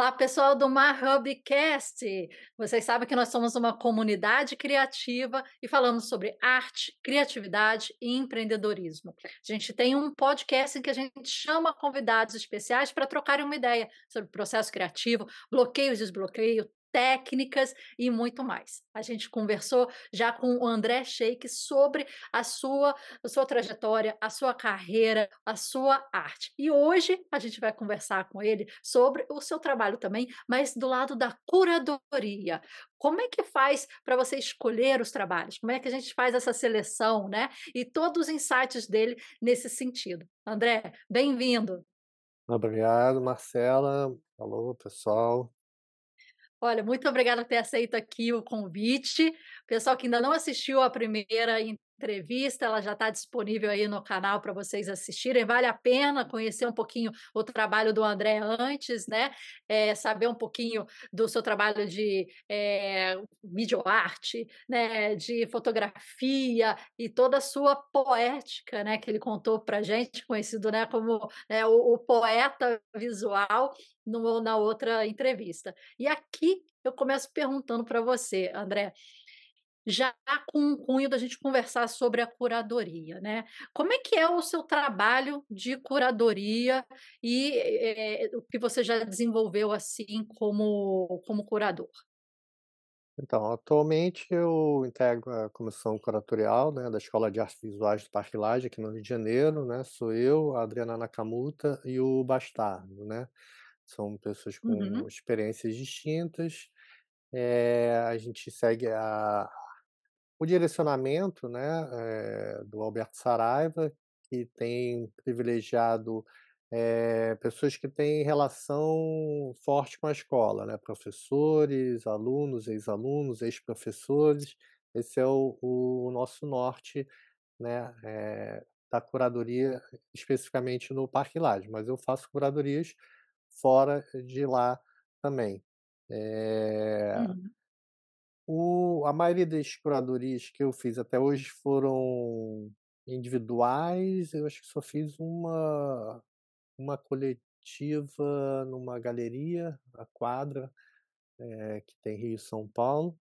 Olá, pessoal do MarHubCast. Vocês sabem que nós somos uma comunidade criativa e falamos sobre arte, criatividade e empreendedorismo. A gente tem um podcast em que a gente chama convidados especiais para trocarem uma ideia sobre processo criativo, bloqueio e desbloqueio, técnicas e muito mais. A gente conversou já com o André Sheik sobre a sua trajetória, a sua carreira, a sua arte. E hoje a gente vai conversar com ele sobre o seu trabalho também, mas do lado da curadoria. Como é que faz para você escolher os trabalhos? Como é que a gente faz essa seleção, né? E todos os insights dele nesse sentido. André, bem-vindo. Obrigado, Marcela. Alô, pessoal. Olha, muito obrigada por ter aceito aqui o convite. Pessoal que ainda não assistiu a primeira entrevista, ela já está disponível aí no canal para vocês assistirem. Vale a pena conhecer um pouquinho o trabalho do André antes, né? Saber um pouquinho do seu trabalho de videoarte, né? De fotografia e toda a sua poética, né? Que ele contou para gente, conhecido, né? Como o poeta visual na outra entrevista. E aqui eu começo perguntando para você, André, já com o cunho da gente conversar sobre a curadoria, né. Como é que é o seu trabalho de curadoria e, o que você já desenvolveu, assim, como curador? Então, atualmente eu integro a comissão curatorial, né, da Escola de Artes Visuais do Parque Lage, aqui no Rio de Janeiro, né. Sou eu, a Adriana Nakamuta e o Bastardo, né. São pessoas com Uhum. experiências distintas. A gente segue a o direcionamento, né, do Alberto Saraiva, que tem privilegiado, pessoas que têm relação forte com a escola, né, professores, alunos, ex-alunos, ex-professores. Esse é o nosso norte, né, da curadoria, especificamente no Parque Lage, mas eu faço curadorias fora de lá também. Eh Uhum. a maioria das curadorias que eu fiz até hoje foram individuais. Eu acho que só fiz uma coletiva numa galeria, a Quadra, que tem Rio e São Paulo,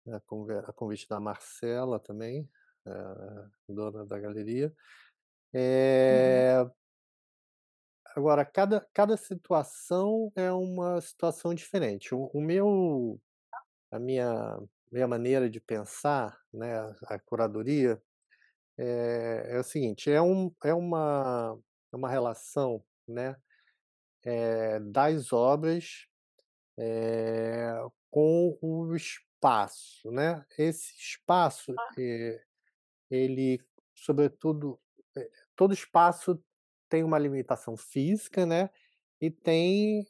a convite da Marcela também, dona da galeria. Uhum. Eh, Agora cada situação é uma situação diferente. O meu a minha maneira de pensar, né, a curadoria, é o seguinte, é uma relação, né, das obras, com o espaço, né. Esse espaço, ele sobretudo, todo espaço tem uma limitação física, né, e tem,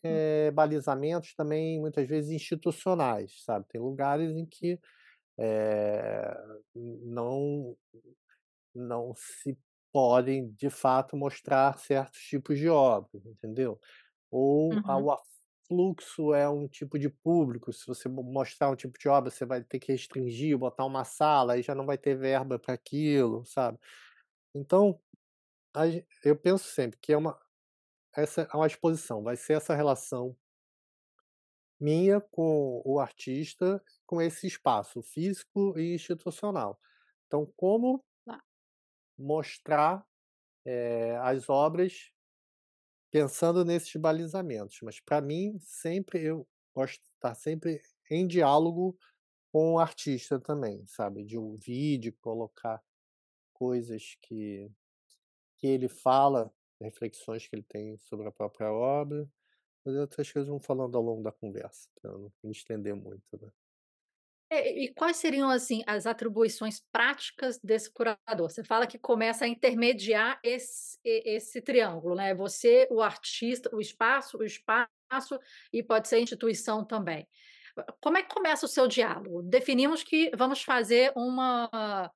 balizamentos também muitas vezes institucionais, sabe. Tem lugares em que, eh, não não se podem, de fato, mostrar certos tipos de obras, entendeu? Ou Uhum. o afluxo é um tipo de público, se você mostrar um tipo de obra, você vai ter que restringir, botar uma sala, aí já não vai ter verba para aquilo, sabe. Então, eu penso sempre que essa é uma exposição, vai ser essa relação minha com o artista, com esse espaço físico e institucional. Então, como Tá. mostrar, as obras pensando nesses balizamentos, mas para mim sempre eu gosto de estar sempre em diálogo com o artista também, sabe, de ouvir, de colocar coisas que ele fala, reflexões que ele tem sobre a própria obra, mas outras coisas vão falando ao longo da conversa, pra eu não me estender muito, né. E quais seriam, assim, as atribuições práticas desse curador? Você fala que começa a intermediar esse triângulo, né, você, o artista, o espaço e pode ser a instituição também. Como é que começa o seu diálogo? Definimos que vamos fazer uma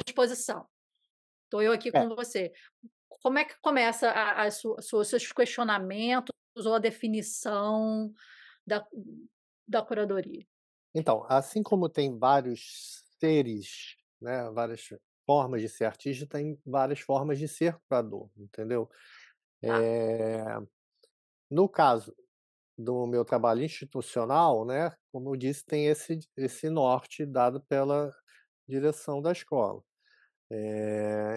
exposição. Estou eu aqui É, com você. Como é que começa a sua seus questionamentos ou a definição da da curadoria? então, assim como tem vários seres, né, várias formas de ser artista, tem várias formas de ser curador, entendeu? Tá. Eh, no caso do meu trabalho institucional, né, como eu disse, tem esse norte dado pela direção da escola.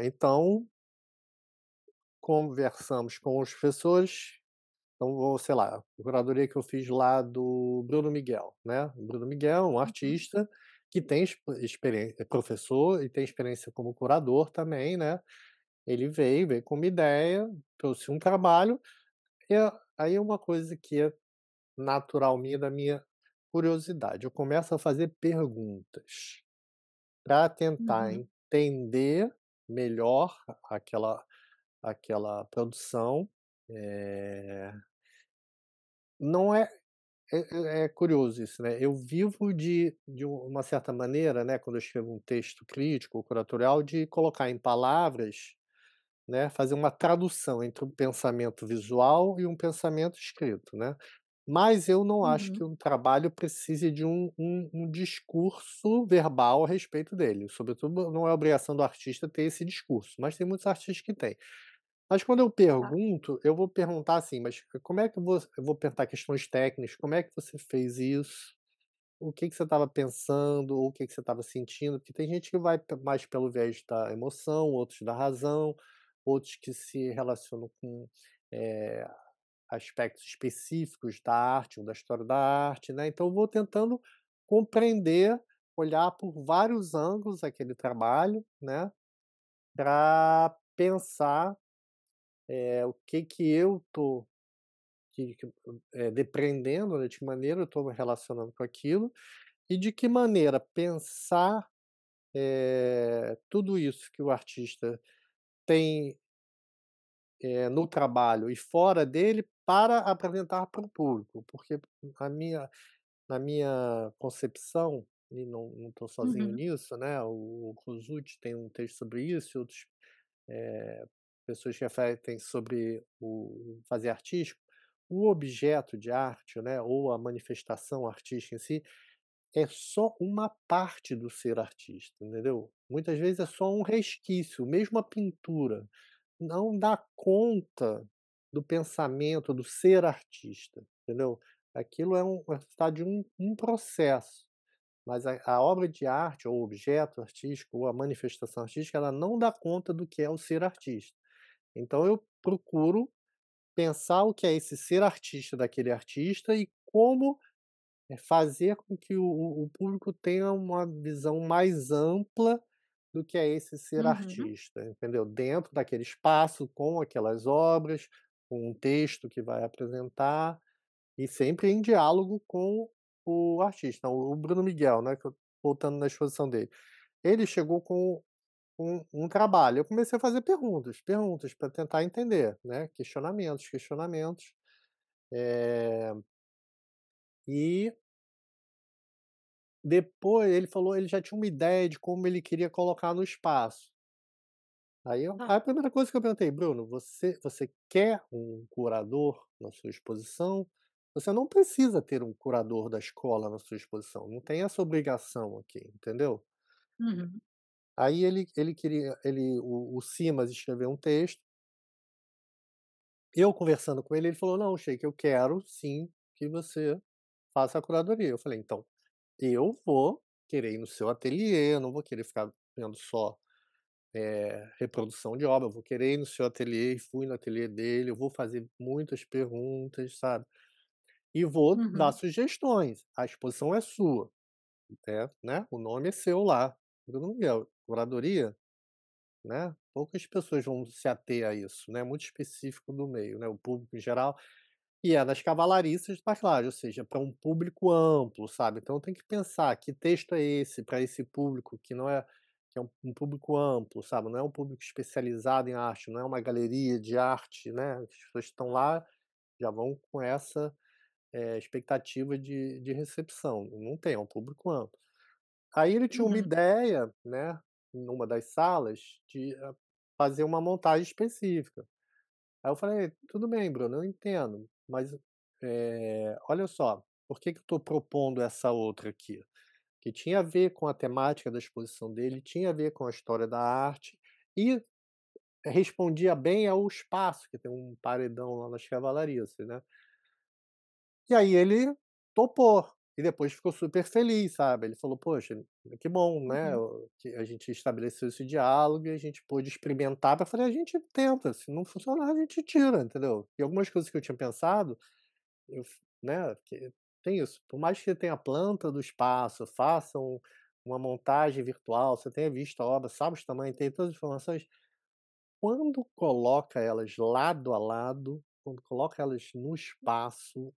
Então, conversamos com os professores, então vou sei lá, a curadoria que eu fiz lá do Bruno Miguel, né, o Bruno Miguel é um Uhum, artista que tem é professor e tem experiência como curador também, né, ele veio com uma ideia, trouxe um trabalho, e aí uma coisa que é natural minha, da minha curiosidade, eu começo a fazer perguntas para tentar uhum, entender melhor aquela produção, eh, não é é curioso isso, né, eu vivo de uma certa maneira, né, quando eu escrevo um texto crítico ou curatorial, de colocar em palavras, né, fazer uma tradução entre um pensamento visual e um pensamento escrito, né. Mas eu não acho que uhum, um trabalho precise de um discurso verbal a respeito dele, sobretudo não é obrigação do artista ter esse discurso, mas tem muitos artistas que têm. Mas quando eu tá. pergunto, eu vou perguntar assim: "Mas como é que eu vou perguntar questões técnicas, como é que você fez isso? O que que você estava pensando, ou o que que você estava sentindo?" Porque tem gente que vai mais pelo viés da emoção, outros da razão, outros que se relacionam com, eh, aspectos específicos da arte ou da história da arte, né, então eu vou tentando compreender, olhar por vários ângulos aquele trabalho, né, para pensar, o que que eu tô depreendendo, né, de que maneira eu estou me relacionando com aquilo, e de que maneira pensar, tudo isso que o artista tem, no trabalho e fora dele, para apresentar para o público, porque a minha na minha concepção, e não estou sozinho Uhum, nisso, né, o Kosuth tem um texto sobre isso, e outros, pessoas que refletem sobre o fazer artístico. O objeto de arte, né, ou a manifestação artística em si, é só uma parte do ser artista, entendeu? Muitas vezes é só um resquício, mesmo a pintura não dá conta do pensamento, do ser artista, entendeu? Aquilo é resultado de um processo, mas a obra de arte, ou o objeto artístico, ou a manifestação artística, ela não dá conta do que é o ser artista. Então eu procuro pensar o que é esse ser artista daquele artista e como, fazer com que o público tenha uma visão mais ampla do que é esse ser uhum, artista, entendeu? Dentro daquele espaço, com aquelas obras, com um texto que vai apresentar, e sempre em diálogo com o artista. O Bruno Miguel, né, voltando na exposição dele, ele chegou com um trabalho, eu comecei a fazer perguntas, perguntas para tentar entender, né, questionamentos, questionamentos, eh, e depois ele falou, ele já tinha uma ideia de como ele queria colocar no espaço. Aí tá. a primeira coisa que eu perguntei: "Bruno, você quer um curador na sua exposição? Você não precisa ter um curador da escola na sua exposição, não tem essa obrigação aqui", entendeu? Uhum, Aí ele queria o Simas escreveu um texto, eu conversando com ele, ele falou: "Não, Sheik, eu quero sim que você faça a curadoria". Eu falei: "Então, eu vou querer ir no seu ateliê, eu não vou querer ficar vendo só reprodução de obra, eu vou querer ir no seu ateliê", e fui no ateliê dele, eu vou fazer muitas perguntas, sabe, e vou dar uhum, sugestões, a exposição é sua, né, o nome é seu lá, Bruno Miguel, curadoria, né, poucas pessoas vão se ater a isso, né, muito específico do meio, né, o público em geral, e é das cavalariças da classe, ou seja, para um público amplo, sabe. Então tem que pensar que texto é esse para esse público que não é que é um público amplo, sabe, não é um público especializado em arte, não é uma galeria de arte, né, as pessoas que estão lá já vão com essa, expectativa de recepção, não tem, é um público amplo. Aí ele tinha uma uhum, ideia, né, numa das salas de, fazer uma montagem específica. Aí eu falei: "Tudo bem, Bruno, eu entendo, mas, olha só, por que que eu estou propondo essa outra aqui?" Que tinha a ver com a temática da exposição dele, tinha a ver com a história da arte e respondia bem ao espaço, que tem um paredão lá nas cavalariças, né. E aí ele topou, e depois ficou super feliz, sabe. Ele falou: "Poxa, que bom, né, Uhum. que a gente estabeleceu esse diálogo e a gente pôde experimentar", eu falei: "A gente tenta, se não funcionar a gente tira", entendeu. E algumas coisas que eu tinha pensado, né, que tem isso, por mais que você tenha a planta do espaço, faça uma montagem virtual, você tenha visto a obra, sabe os tamanhos, tem todas as informações, quando coloca elas lado a lado, quando coloca elas no espaço,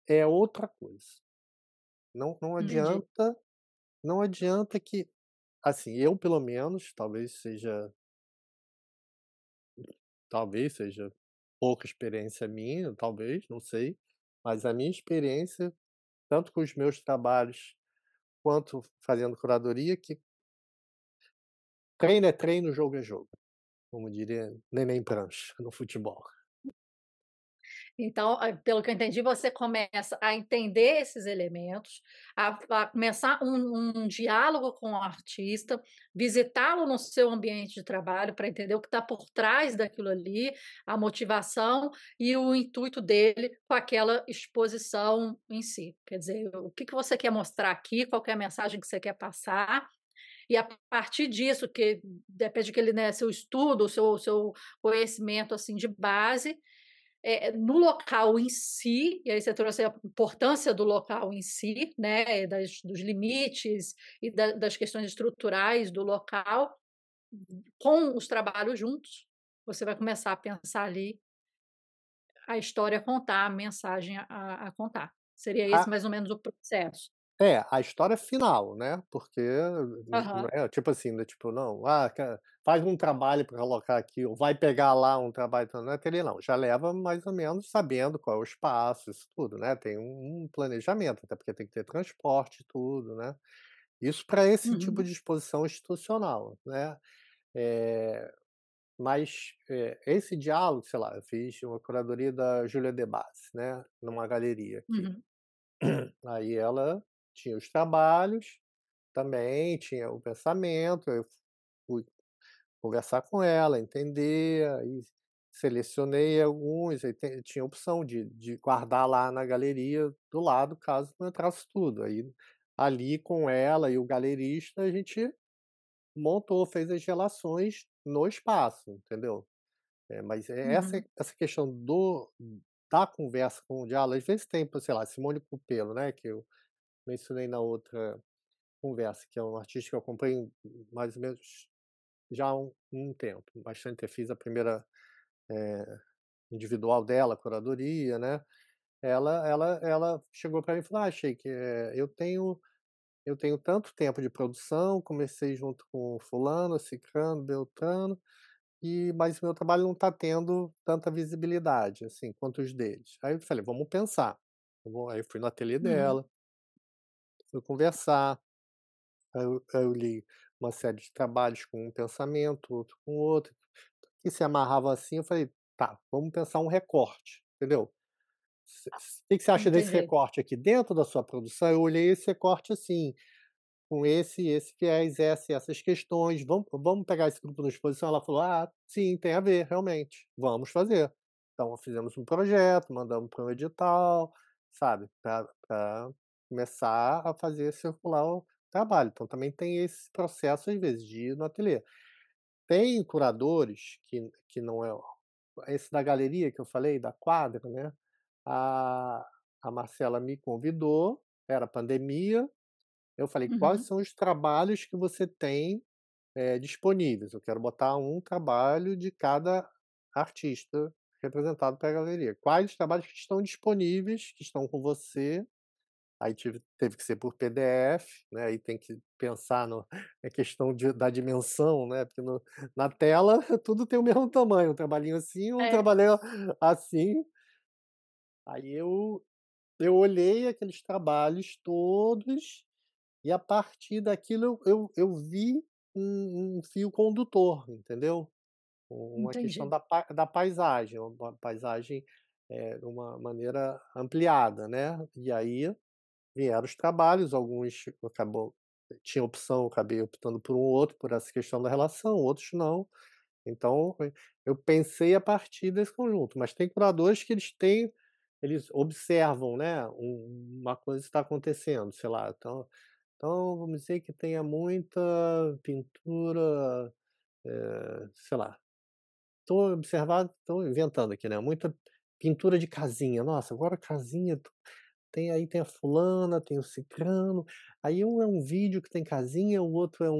é outra coisa. Não Entendi. adianta, não adianta que, assim, eu pelo menos, talvez seja pouca experiência minha, talvez, não sei, mas a minha experiência, tanto com os meus trabalhos, quanto fazendo curadoria, que treino é treino, jogo é jogo, como diria Neném Prancha no futebol. Então, pelo que eu entendi, você começa a entender esses elementos, a começar um diálogo com o artista, visitá-lo no seu ambiente de trabalho para entender o que está por trás daquilo ali, a motivação e o intuito dele com aquela exposição em si. Quer dizer, o que que você quer mostrar aqui, qual que é a mensagem que você quer passar, e a partir disso, que depende daquele, né, seu estudo, o seu conhecimento, assim, de base, no local em si, e aí você trouxe a importância do local em si, né, dos limites e das questões estruturais do local, com os trabalhos juntos, você vai começar a pensar ali a história a contar, a mensagem a contar. Seria esse mais ou menos o processo? A história final, né, porque não Aham. é tipo assim, do tipo, não, faz um trabalho para colocar aqui, ou vai pegar lá um trabalho, então não é aquele não, já leva mais ou menos sabendo qual é o espaço, isso tudo, né, tem um planejamento, até porque tem que ter transporte e tudo, né. Isso para esse tipo Uhum, de exposição institucional, né. Mas, esse diálogo, sei lá, eu fiz uma curadoria da Júlia Debassi, né, numa galeria aqui. uhum, Aí ela tinha os trabalhos, também tinha o pensamento, eu fui conversar com ela, entender, aí selecionei alguns, aí tinha a opção de guardar lá na galeria do lado, caso não entrasse tudo. Aí, ali com ela e o galerista, a gente montou, fez as relações no espaço, entendeu. Mas uhum, essa questão da conversa com o diálogo, às vezes tem, sei lá, Simone Cupelo, né, que eu mencionei na outra conversa, que é um artista que eu acompanho mais ou menos já há um tempo, bastante tempo. Fiz a primeira, eh, individual dela, curadoria, né. Ela chegou para mim e falou: "Ah, Sheik, eu tenho tanto tempo de produção, comecei junto com fulano, cicrano, beltrano, mas meu trabalho não está tendo tanta visibilidade, assim, quanto os deles". Aí eu falei: "Vamos pensar". Aí eu fui no ateliê uhum. dela, fui conversar. Aí eu li uma série de trabalhos com um pensamento, outro com outro, que se amarravam assim, eu falei: "Tá, vamos pensar um recorte", entendeu. Que você acha desse Entendi. recorte aqui dentro da sua produção? Eu olhei esse recorte assim, com esse viés, essas questões, vamos pegar esse grupo na exposição? Ela falou: "Ah, sim, tem a ver, realmente, vamos fazer". Então fizemos um projeto, mandamos para um edital, sabe, para começar a fazer circular o trabalho. Então também tem esse processo, às vezes, de ir no ateliê. Tem curadores que não é esse da galeria que eu falei, da quadra, né, a a Marcela me convidou, era pandemia, eu falei: "Quais Uhum, são os trabalhos que você tem, disponíveis? Eu quero botar um trabalho de cada artista representado pela galeria. Quais os trabalhos que estão disponíveis, que estão com você?". Aí teve que ser por PDF, né, aí tem que pensar na questão da dimensão, né, porque na tela tudo tem o mesmo tamanho, um trabalhinho assim, um é, trabalhinho assim. Aí eu olhei aqueles trabalhos todos e a partir daquilo eu vi um fio condutor, entendeu? Uma questão entendi. da paisagem, uma paisagem, de uma maneira ampliada, né. E aí vieram os trabalhos, alguns acabou tinha opção, eu acabei optando por um outro, por essa questão da relação, outros não. Então, eu pensei a partir desse conjunto, mas tem curadores que eles têm eles observam, né, uma coisa está acontecendo, sei lá, então vamos dizer que tenha muita pintura, sei lá, estou inventando aqui, né, muita pintura de casinha, nossa, agora casinha tem a fulana, tem o cicrano, aí um é um vídeo que tem casinha, o outro é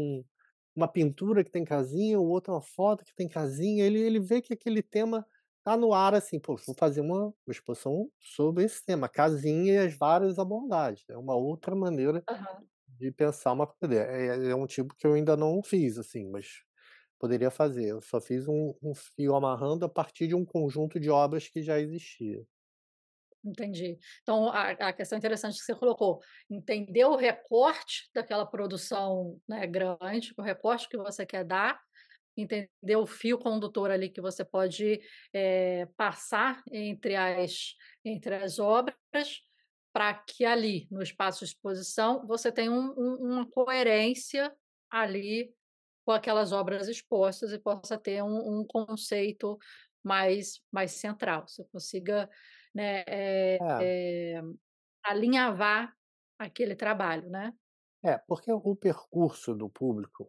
uma pintura que tem casinha, o outro é uma foto que tem casinha, ele vê que aquele tema tá no ar, assim, "Pô, vou fazer uma exposição sobre esse tema, casinha e as várias abordagens", é uma outra maneira Aham. de pensar uma coisa. É um tipo que eu ainda não fiz, assim, mas poderia fazer. Eu só fiz um fio amarrando a partir de um conjunto de obras que já existia. Entendi. Então a questão interessante que você colocou, entender o recorte daquela produção, né, grande, o recorte que você quer dar, entender o fio condutor ali que você pode, passar entre as obras, para que ali, no espaço de exposição, você tenha uma coerência ali com aquelas obras expostas e possa ter um conceito mais central. Você consiga, né, É. alinhavar aquele trabalho, né. Porque o percurso do público,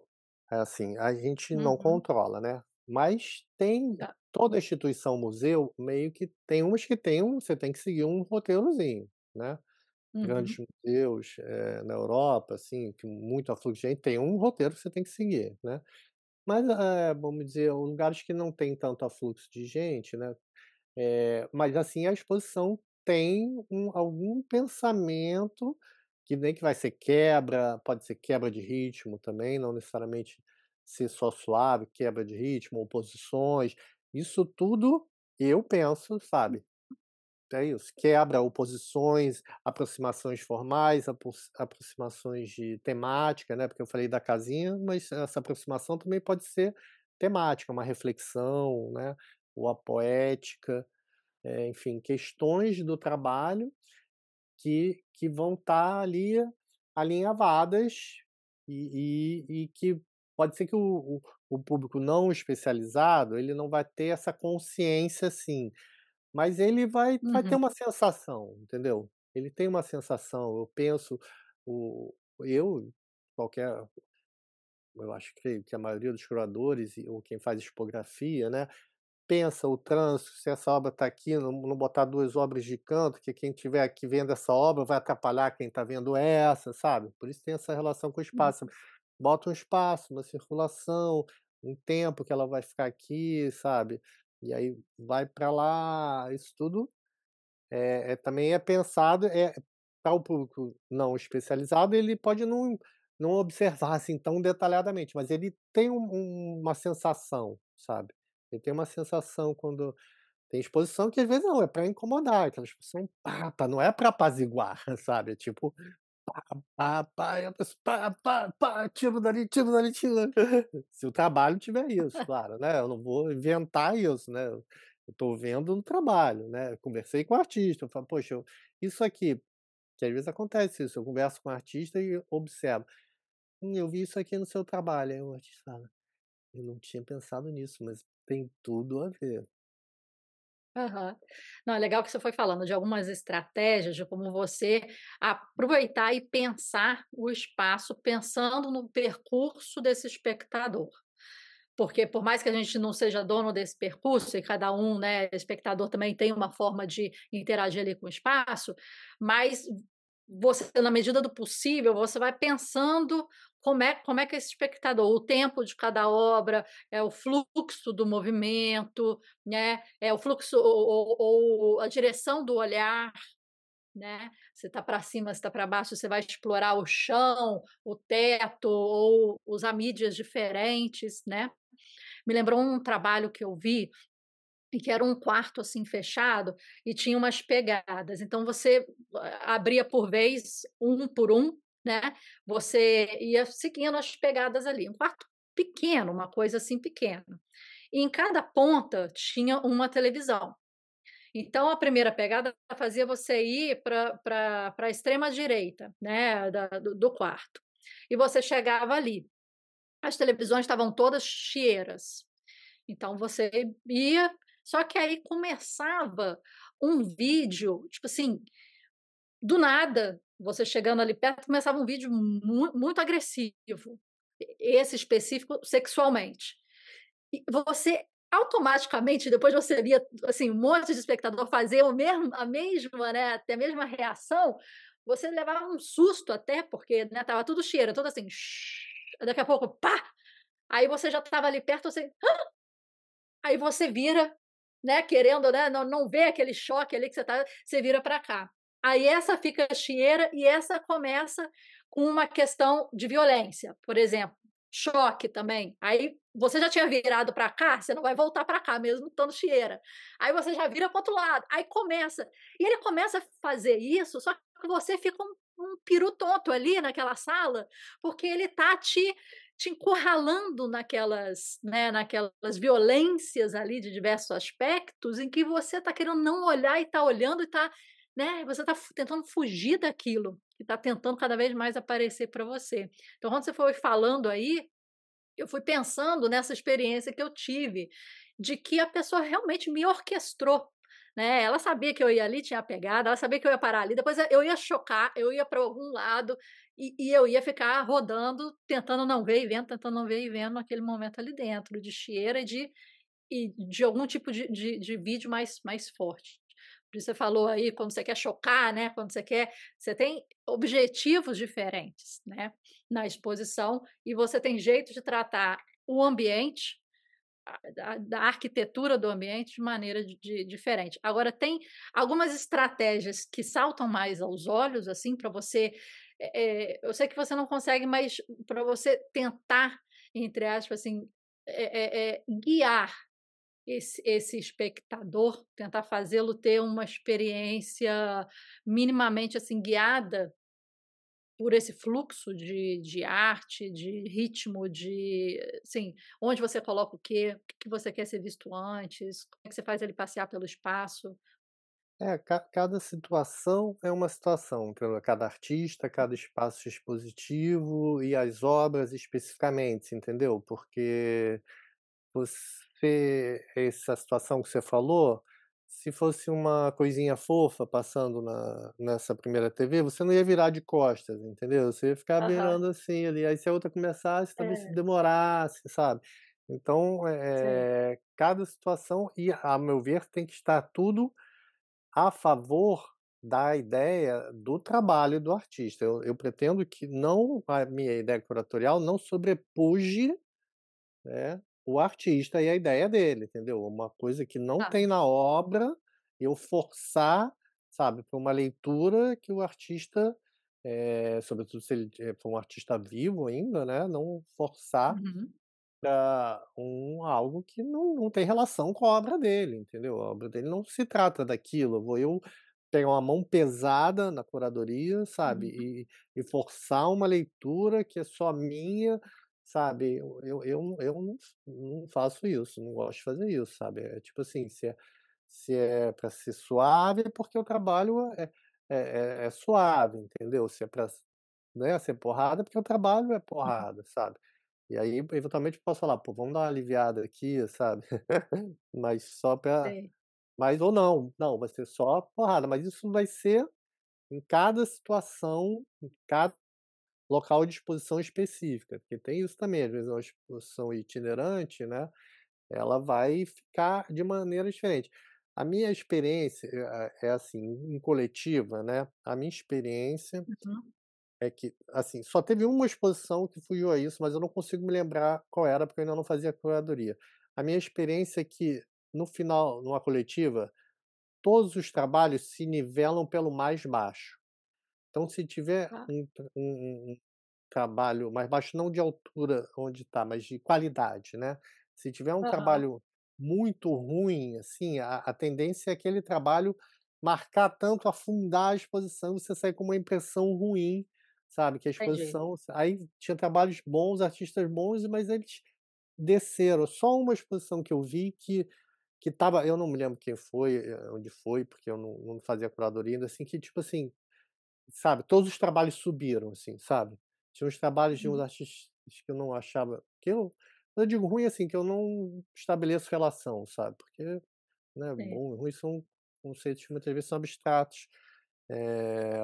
é assim, a gente não Uhum. controla, né, mas tem Tá. toda instituição museu meio que tem umas que tem você tem que seguir um roteirozinho, né. Grandes Uhum. museus, na Europa, assim, que muito afluxo de gente, tem um roteiro que você tem que seguir, né. Mas, vamos dizer, lugares que não tem tanto afluxo de gente, né, mas assim, a exposição tem algum pensamento, que nem que vai ser quebra, pode ser quebra de ritmo também, não necessariamente ser só suave, quebra de ritmo, oposições, isso tudo eu penso, sabe. É isso, quebra oposições, aproximações formais, aproximações de temática, né, porque eu falei da casinha, mas essa aproximação também pode ser temática, uma reflexão, né, ou a poética. Enfim, questões do trabalho que vão estar ali alinhavadas e que pode ser que o público não especializado, ele não vai ter essa consciência, assim, mas ele vai ter Uhum. uma sensação, entendeu? Ele tem uma sensação, eu penso, o eu, qualquer eu acho que a maioria dos curadores ou quem faz expografia, né, pensa o trânsito, se essa obra está aqui, não botar 2 obras de canto, que quem estiver aqui vendo essa obra vai atrapalhar quem está vendo essa, sabe. Por isso tem essa relação com o espaço. Uhum. Bota um espaço, uma circulação, um tempo que ela vai ficar aqui, sabe. E aí vai para lá, isso tudo também é pensado, para o público não especializado, ele pode não observar, assim, tão detalhadamente, mas ele tem uma sensação, sabe. Ele tem uma sensação quando tem exposição que às vezes não, é para incomodar, aquela exposição pá, não é para apaziguar, sabe, é tipo pá, pá, entra pá, pá, pá, tiro dali, tiro dali, tiro dali. Se o trabalho tiver isso, claro, né, eu não vou inventar isso, né, eu estou vendo no trabalho, né, conversei com o artista, eu falo: "Poxa, isso aqui", que às vezes acontece isso, eu converso com o artista e observo: eu vi isso aqui no seu trabalho", aí o artista fala: "Eu não tinha pensado nisso, mas tem tudo a ver". Aham. Não, é legal que você foi falando de algumas estratégias de como você aproveitar e pensar o espaço, pensando no percurso desse espectador. Porque por mais que a gente não seja dono desse percurso e cada um, né, espectador também tem uma forma de interagir ali com o espaço, mas você, na medida do possível, você vai pensando como é que esse espectador, o tempo de cada obra, é o fluxo do movimento, né, é o fluxo ou a direção do olhar, né, se está para cima, se está para baixo, você vai explorar o chão, o teto ou usar mídias diferentes, né. Me lembrou um trabalho que eu vi, e que era um quarto, assim, fechado, e tinha umas pegadas, então você abria por vez, um por um, né, você ia seguindo as pegadas ali, um quarto pequeno, uma coisa, assim, pequena. E em cada ponta tinha uma televisão. Então a primeira pegada fazia você ir para a extrema direita, né, do quarto. E você chegava ali, as televisões estavam todas cheiras. Então você ia, Só que aí começava um vídeo, tipo assim, do nada, você chegando ali perto, começava um vídeo muito agressivo, esse específico sexualmente. E você automaticamente, depois você via, assim, um monte de espectador fazer o mesmo a mesma, né, até a mesma reação, você levava um susto até, porque, né, estava tudo cheiro, tudo assim, daqui a pouco, pá! Aí você já estava ali perto, você aí você vira, né, querendo, né, não vê aquele choque ali que você tá, você vira para cá. Aí essa fica chieira e essa começa com uma questão de violência, por exemplo, choque também. Aí você já tinha virado para cá, você não vai voltar para cá mesmo estando chieira. Aí você já vira para outro lado, aí começa. E ele começa a fazer isso, só que você fica um peru tonto ali naquela sala, porque ele tá te encurralando naquelas, né, naquelas violências ali de diversos aspectos, em que você está querendo não olhar e está olhando e está, né, você está tentando fugir daquilo, que está tentando cada vez mais aparecer para você. Então quando você foi falando aí, eu fui pensando nessa experiência que eu tive, de que a pessoa realmente me orquestrou, né, ela sabia que eu ia ali, tinha a pegada, ela sabia que eu ia parar ali, depois eu ia chocar, eu ia para algum lado, e eu ia ficar rodando, tentando não ver e vendo, tentando não ver e vendo naquele momento ali dentro, de cheira e de algum tipo de vídeo mais forte. Por isso você falou aí, quando você quer chocar, né, quando você tem objetivos diferentes, né, na exposição, e você tem jeito de tratar o ambiente, da arquitetura do ambiente de maneira diferente. Agora tem algumas estratégias que saltam mais aos olhos, assim, para você, eu sei que você não consegue, mas para você tentar, entre aspas, assim, guiar esse espectador, tentar fazê-lo ter uma experiência minimamente, assim, guiada por esse fluxo de arte, de ritmo, de assim, onde você coloca o que você quer ser visto antes, como é que você faz ele passear pelo espaço. É, cada situação é uma situação, entendeu? Cada artista, cada espaço expositivo e as obras especificamente, entendeu? Porque essa situação que você falou, se fosse uma coisinha fofa passando nessa primeira TV, você não ia virar de costas, entendeu? Você ia ficar Aham. virando assim ali, aí se a outra começasse, talvez se É, demorasse, sabe? Então, sei. cada situação e, a meu ver, tem que estar tudo a favor da ideia do trabalho do artista. Eu pretendo que não a minha ideia curatorial não sobrepuje, né, o artista e a ideia dele, entendeu? Uma coisa que não Tá. tem na obra, eu forçar, sabe, para uma leitura que o artista, sobretudo se ele for um artista vivo ainda, né, não forçar Uhum. para algo que não tem relação com a obra dele, entendeu? A obra dele não se trata daquilo, vou eu pegar uma mão pesada na curadoria, sabe, Uhum. e forçar uma leitura que é só minha, sabe, eu não faço isso, não gosto de fazer isso, sabe, é tipo assim, se é para ser suave, é porque o trabalho é suave, entendeu? Se é para, né, ser porrada, é porque o trabalho é Uhum. porrada, sabe. E aí, eventualmente, posso falar: "Pô, vamos dar uma aliviada aqui", sabe, mas só pra Sei. mas ou não, não, vai ser só porrada, mas isso vai ser em cada situação, em cada local de exposição específica, porque tem isso também, às vezes é uma exposição itinerante, né, ela vai ficar de maneira diferente. A minha experiência, é assim, em coletiva, né, a minha experiência Uhum. é que, assim, só teve uma exposição que fugiu a isso, mas eu não consigo me lembrar qual era, porque eu ainda não fazia curadoria. A minha experiência é que, no final, numa coletiva, todos os trabalhos se nivelam pelo mais baixo. Então, se tiver Tá. um trabalho mais baixo, não de altura onde está, mas de qualidade, né. Se tiver um Aham. trabalho muito ruim, assim, a tendência é aquele trabalho marcar tanto, afundar a exposição, você sair com uma impressão ruim, sabe, que a Entendi. exposição aí tinha trabalhos bons, artistas bons, mas eles desceram. Só uma exposição que eu vi que estava, eu não me lembro quem foi, onde foi, porque eu não fazia curadoria ainda, assim, que tipo assim, sabe, todos os trabalhos subiram, assim, sabe. Tinha uns trabalhos de uns Uhum. artistas que eu não achava que eu digo ruim, assim, que eu não estabeleço relação, sabe, porque né, sim. bom e ruim são conceitos que muitas vezes são abstratos,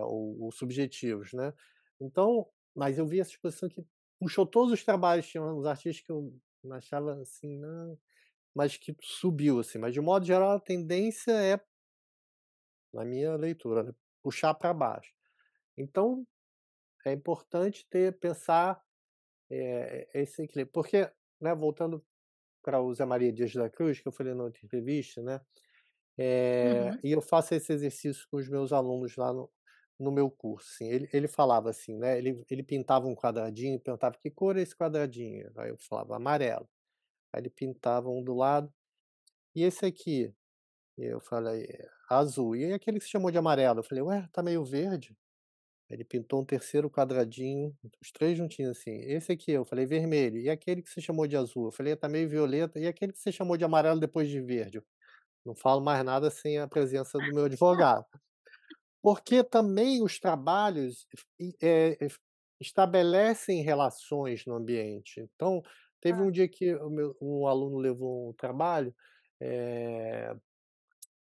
ou subjetivos, né. Então, mas eu vi essa exposição que puxou todos os trabalhos, tinha uns artistas que eu achava assim, não, mas que subiu, assim, mas de modo geral a tendência é, na minha leitura, né, puxar para baixo. Então, é importante pensar, esse equilíbrio, porque, né, voltando para o Zé Maria Dias da Cruz, que eu falei na outra entrevista, né, Uhum. e eu faço esse exercício com os meus alunos lá no meu curso, assim, ele falava assim, né, ele pintava um quadradinho e perguntava: "Que cor é esse quadradinho?" Aí eu falava: "Amarelo". Aí ele pintava um do lado: "E esse aqui?" E eu falei: "Azul". "E aquele que você chamou de amarelo?" Eu falei: "Ué, tá meio verde". Aí ele pintou um terceiro quadradinho, os 3 juntinhos assim: "Esse aqui", eu falei: "Vermelho". "E aquele que você chamou de azul?" Eu falei: "Tá meio violeta". "E aquele que você chamou de amarelo depois de verde?" Não falo mais nada sem a presença do meu advogado. Porque também os trabalhos estabelecem relações no ambiente. Então, teve Ah, um dia que um aluno levou um trabalho, eh,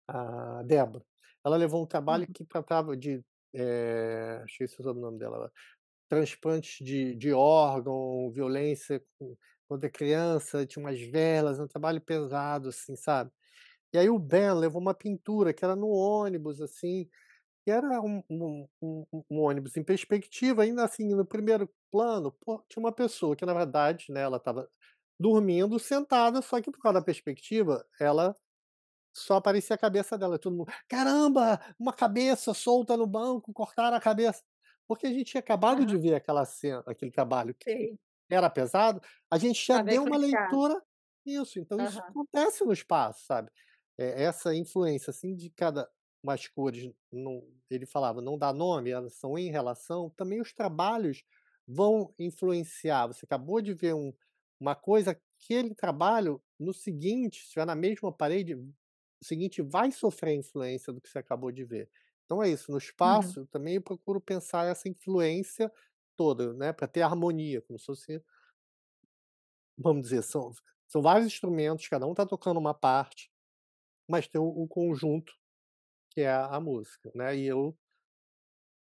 a Débora, ela levou um trabalho uhum. que tratava de, esqueci o sobrenome dela agora, transplantes de órgão, violência contra criança, tinha umas velas, um trabalho pesado, assim, sabe. E aí o Ben levou uma pintura que era no ônibus, assim, e era um ônibus em perspectiva, ainda assim, no primeiro plano, pô, tinha uma pessoa que na verdade, né, ela estava dormindo sentada, só que por causa da perspectiva, ela só aparecia a cabeça dela, todo mundo: "Caramba, uma cabeça solta no banco, cortaram a cabeça". Porque a gente tinha acabado Aham, de ver aquela cena, aquele trabalho que sei. era pesado, a gente já Estava deu uma influenciado. leitura isso, então isso Aham. acontece no espaço, sabe. Essa influência, assim, de cada umas cores não, ele falava: "Não dá nome, elas são em relação", também os trabalhos vão influenciar. Você acabou de ver uma coisa, aquele trabalho, no seguinte, se estiver na mesma parede, o seguinte vai sofrer influência do que você acabou de ver. Então é isso, no Uhum, espaço também eu procuro pensar essa influência toda, né, para ter harmonia, como se fosse, vamos dizer, são vários instrumentos, cada um está tocando uma parte, mas tem o conjunto que é a música, né, e eu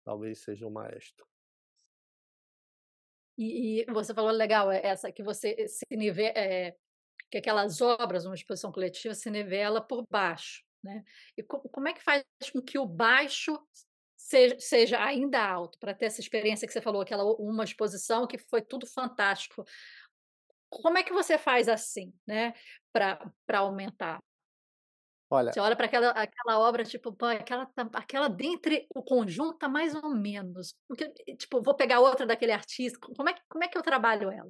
talvez seja o maestro. e você falou legal, essa que você se que aquelas obras numa exposição coletiva se nivela por baixo, né. E como é que faz com que o baixo seja ainda alto, para ter essa experiência que você falou, aquela uma exposição que foi tudo fantástico. Como é que você faz assim, né, para aumentar? Olha, Você olha para aquela obra, tipo: "Pô, aquela dentre o conjunto tá mais ou menos", porque, tipo, vou pegar outra daquele artista, como é que eu trabalho ela?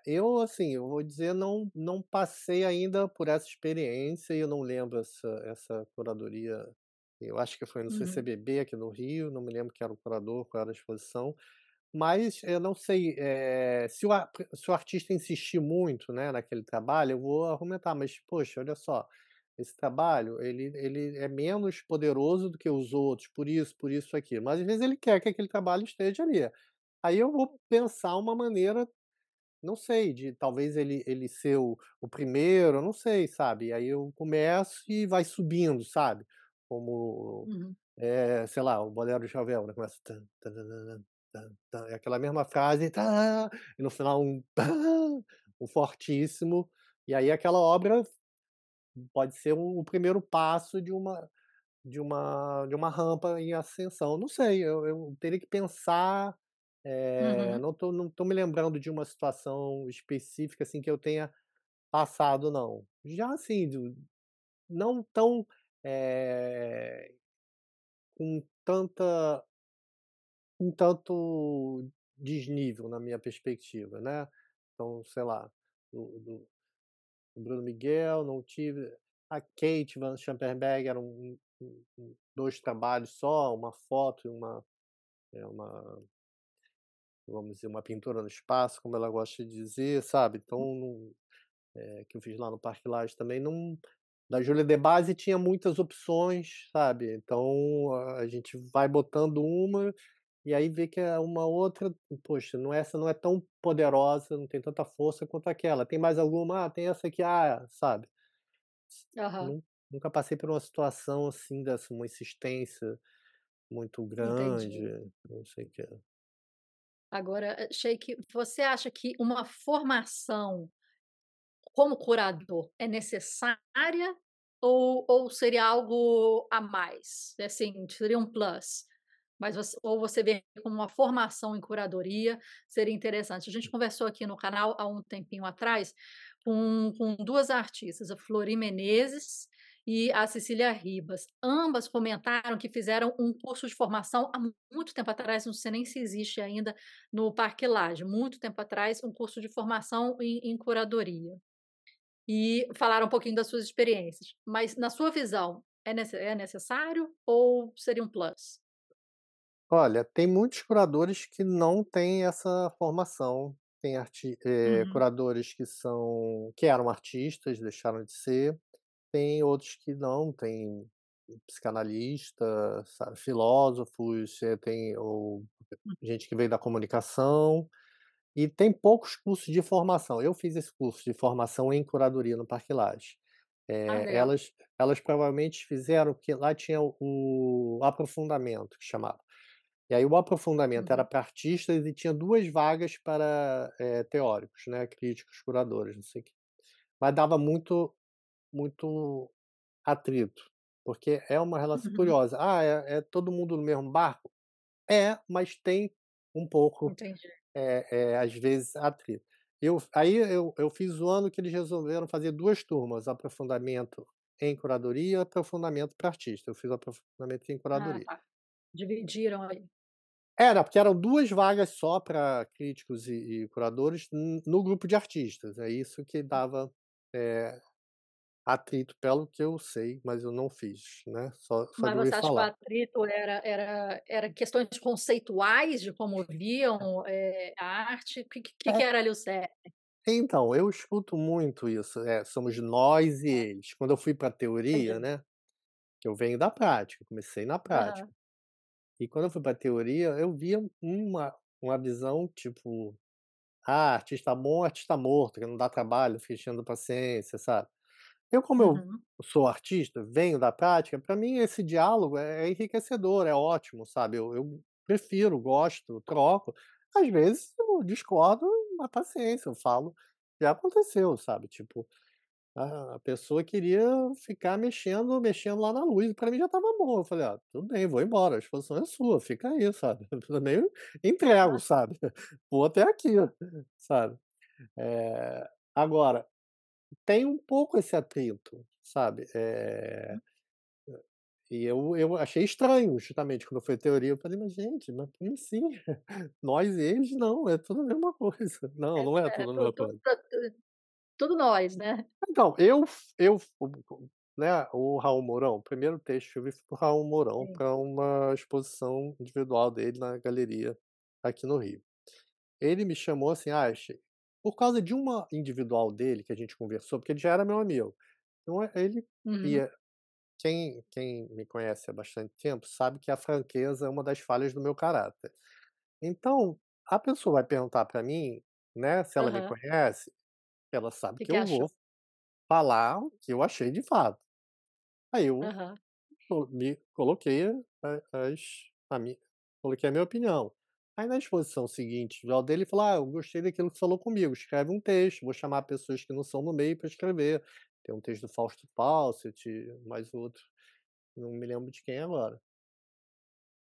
eu assim, eu vou dizer, não passei ainda por essa experiência e eu não lembro essa curadoria, eu acho que foi no Uhum, CCBB aqui no Rio, não me lembro quem era o curador, qual era a exposição, mas eu não sei, se o artista insistir muito, né, naquele trabalho, eu vou argumentar, mas poxa, olha só, esse trabalho ele é menos poderoso do que os outros, por isso, aquilo, mas às vezes ele quer que aquele trabalho esteja ali. Aí eu vou pensar uma maneira, não sei, de talvez ele ser o primeiro, eu não sei, sabe. Aí eu começo e vai subindo, sabe. Como, uhum, sei lá, o Bolero de Ravel, né, começa tan tararã, tan tan, é aquela mesma frase, tá, e no final um tan, um fortíssimo, e aí aquela obra pode ser o primeiro passo de uma rampa em ascensão. Não sei, eu teria que pensar, uhum, não tô me lembrando de uma situação específica, assim, que eu tenha passado não. Já assim, não tão, eh, com tanta com tanto desnível na minha perspectiva, né. Então, sei lá, do Bruno Miguel não tive, a Kate Van Schamperberg era 2 trabalhos só, uma foto e uma, vamos dizer, uma pintura no espaço, como ela gosta de dizer, sabe. Então não, que eu fiz lá no Parque Lage também, não, da Júlia de Base tinha muitas opções, sabe. Então a gente vai botando uma, e aí vê que é uma outra, poxa, essa não é tão poderosa, não tem tanta força quanto aquela. Tem mais alguma? "Ah, tem essa aqui", sabe. aham. nunca passei por uma situação, assim, dessa, uma insistência muito grande, Entendi. não sei o quê. Agora, achei que você acha que uma formação como curador é necessária ou seria algo a mais? Assim, seria um plus, mas ou você vê como uma formação em curadoria seria interessante. A gente conversou aqui no canal há um tempinho atrás com 2 artistas, a Flori Menezes e a Cecília Ribas. Ambas comentaram que fizeram um curso de formação há muito tempo atrás, não sei nem se existe ainda no Parque Lage, muito tempo atrás, um curso de formação em curadoria. E falaram um pouquinho das suas experiências. Mas na sua visão, é necessário ou seria um plus? Olha, tem muitos curadores que não têm essa formação, tem Uhum, curadores que eram artistas, deixaram de ser, tem outros que não, tem psicanalista, sabe, filósofos, tem ou gente que veio da comunicação, e tem poucos cursos de formação. Eu fiz esse curso de formação em curadoria no Parque Lage. ah, Eh, legal. elas elas provavelmente fizeram, porque lá tinha o aprofundamento que chamava. E aí o aprofundamento era Uhum, para artistas e tinha 2 vagas para, teóricos, né, críticos, curadores, não sei o quê. Mas dava muito atrito, porque é uma relação uhum, curiosa. "Ah, é todo mundo no mesmo barco?" É, mas tem um pouco, entendi. às vezes, atrito. Eu fiz o ano que eles resolveram fazer 2 turmas, aprofundamento em curadoria e aprofundamento para artista. Eu fiz o aprofundamento em Ah, curadoria. tá. Dividiram aí. Era, porque eram 2 vagas só para críticos e curadores no grupo de artistas, é isso que dava, eh, atrito, pelo que eu sei, mas eu não fiz, né, só Mas de ouvir você acha que o falar. atrito era questões conceituais de como viam, a arte? O que É, era ali o cerne? então, eu escuto muito isso, somos nós e Ah, eles. Quando eu fui pra teoria, entendi. né, que eu venho da prática, comecei na prática, Aham, e quando eu fui pra teoria, eu via uma visão tipo: "Ah, artista bom, artista morto, que não dá trabalho, fica enchendo paciência", sabe. Como eu uhum. sou artista, venho da prática, para mim esse diálogo é enriquecedor, é ótimo, sabe. Eu prefiro, gosto, troco. Às vezes eu discordo, mas paciência, eu falo. Já aconteceu, sabe, tipo, a pessoa queria ficar mexendo lá na luz, para mim já estava bom, eu falei: "Ah, tudo bem, vou embora, a exposição é sua, fica aí", sabe. Eu também entrego, Ah, sabe. Vou até aqui, sabe. Agora tem um pouco esse atrito, sabe, e eu achei estranho justamente quando foi teoria, eu falei: "Mas gente, mas como assim? Nós e eles não, é tudo a mesma coisa". Não, não é é tudo a mesma coisa. tudo nós, né. Então, né, o Raul Mourão, o primeiro texto que eu vi foi para o Raul Mourão, Sim. para uma exposição individual dele na galeria aqui no Rio. Ele me chamou assim: "Ah, por causa de uma individual dele que a gente conversou, porque ele já era meu amigo. Então ele Uhum, ia quem me conhece há bastante tempo sabe que a franqueza é uma das falhas do meu caráter. Então, a pessoa vai perguntar para mim, né, se ela me aham. conhece, ela sabe que Que eu achou? vou falar o que eu achei de fato. Aí eu Aham, me coloquei a mi coloquei a minha opinião. Aí na exposição seguinte, o dele falou: "Ah, eu gostei daquilo que você falou comigo, escreve um texto, vou chamar pessoas que não são no meio para escrever". Tem um texto do Fausto Fawcett, mais outro, não me lembro de quem agora.